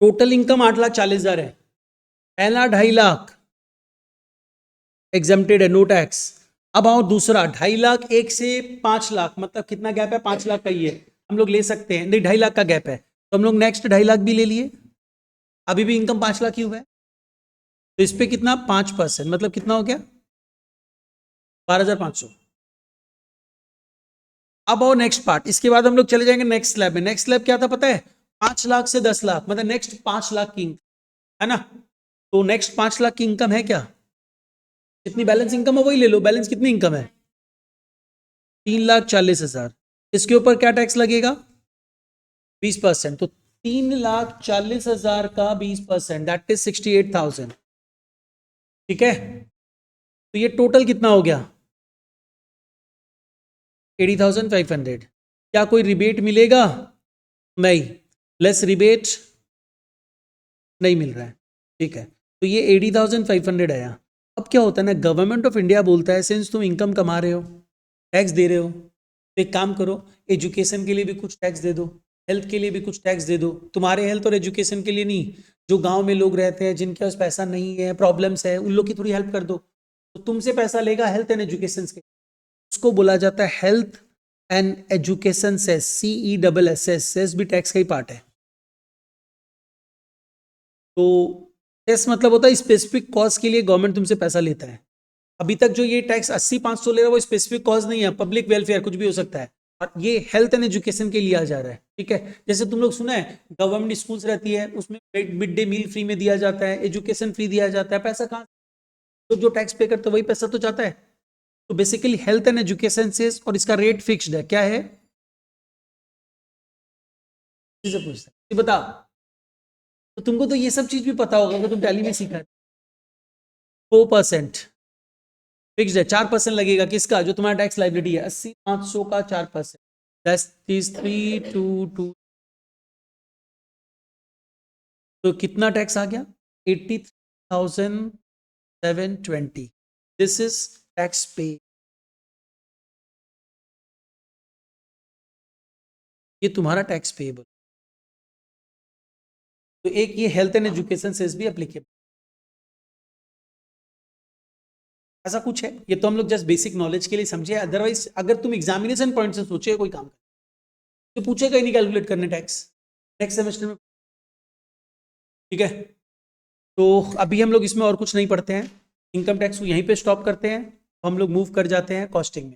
टोटल इनकम 8,40,000 है, पहला 2.5 लाख एग्जेम्प्टेड है, नो टैक्स। अब आओ दूसरा 2.5 लाख, 1 से 5 लाख, मतलब कितना गैप है, 5 लाख का ही है, हम लोग ले सकते हैं, नहीं 2.5 लाख का गैप है, तो हम लोग नेक्स्ट 2.5 लाख भी ले लिए, अभी भी इनकम 5 लाख ही हुआ है, तो इस पे कितना 5%, मतलब कितना हो गया 12,500। अब आओ नेक्स्ट पार्ट, इसके बाद हम लोग चले जाएंगे नेक्स्ट स्लैब में। नेक्स्ट स्लैब क्या था पता है, 5 लाख से 10 लाख, मतलब नेक्स्ट 5 लाख की इनकम है ना, तो नेक्स्ट 5 लाख की इनकम है क्या, कितनी बैलेंस इनकम है वही ले लो, बैलेंस कितनी इनकम है 3,40,000, इसके ऊपर क्या टैक्स लगेगा 20%, तो 3,40,000 का 20%, दैट इज 68,000, ठीक है, तो ये टोटल कितना हो गया 80,500। क्या कोई रिबेट मिलेगा, नहीं, लेस रिबेट नहीं मिल रहा है, ठीक है, तो ये 80,500 आया। अब क्या होता है ना, गवर्नमेंट ऑफ इंडिया बोलता है सिंस तुम इनकम कमा रहे हो, टैक्स दे रहे हो, तो एक काम करो, एजुकेशन के लिए भी कुछ टैक्स दे दो, हेल्थ के लिए भी कुछ टैक्स दे दो, तुम्हारे हेल्थ और एजुकेशन के लिए नहीं, जो गांव में लोग रहते हैं जिनके पास पैसा नहीं है, प्रॉब्लम्स है, उन लोग की थोड़ी हेल्प कर दो, तो तुमसे पैसा लेगा हेल्थ एंड एजुकेशन के, उसको बोला जाता है health and education cess, CESS, cess भी टैक्स का ही पार्ट है। तो सेस मतलब होता है स्पेसिफिक कॉज के लिए गवर्नमेंट तुमसे पैसा लेता है। अभी तक जो ये टैक्स 80-500 ले रहा है वो स्पेसिफिक कॉज नहीं है, पब्लिक वेलफेयर कुछ भी हो सकता है, और ये हेल्थ एंड एजुकेशन के लिए आ जा रहा है, ठीक है। जैसे तुम लोग सुना है गवर्नमेंट स्कूल्स रहती है, उसमें मिड डे मील फ्री में दिया जाता है, एजुकेशन फ्री दिया जाता है, पैसा कहाँ, तो जो टैक्स पे करते वही पैसा तो जाता है। तो बेसिकली हेल्थ एंड एजुकेशन से, और इसका रेट फिक्स्ड है, क्या है पूछता है बता, तो तुमको तो ये सब चीज भी पता होगा अगर तुम टैली में सीखा है। 4% फिक्स्ड है, 4% लगेगा किसका, जो तुम्हारा टैक्स लाइबिलिटी है 80-500 का 4%, दैट इज 322, तो कितना टैक्स आ गया 83,720, दिस इज टैक्स पे, ये तुम्हारा टैक्स पेएबल। तो एक ये हेल्थ एंड एजुकेशन से भी एप्लीकेबल, ऐसा कुछ है, ये तो हम लोग जस्ट बेसिक नॉलेज के लिए समझे, अदरवाइज अगर तुम एग्जामिनेशन पॉइंट से सोचे कोई काम तो पूछेगा ही नहीं कैलकुलेट करने टैक्स नेक्स्ट सेमेस्टर में, ठीक है। तो अभी हम लोग इसमें और कुछ नहीं पढ़ते हैं, इनकम टैक्स को यहीं पे स्टॉप करते हैं, तो हम लोग मूव कर जाते हैं कॉस्टिंग में।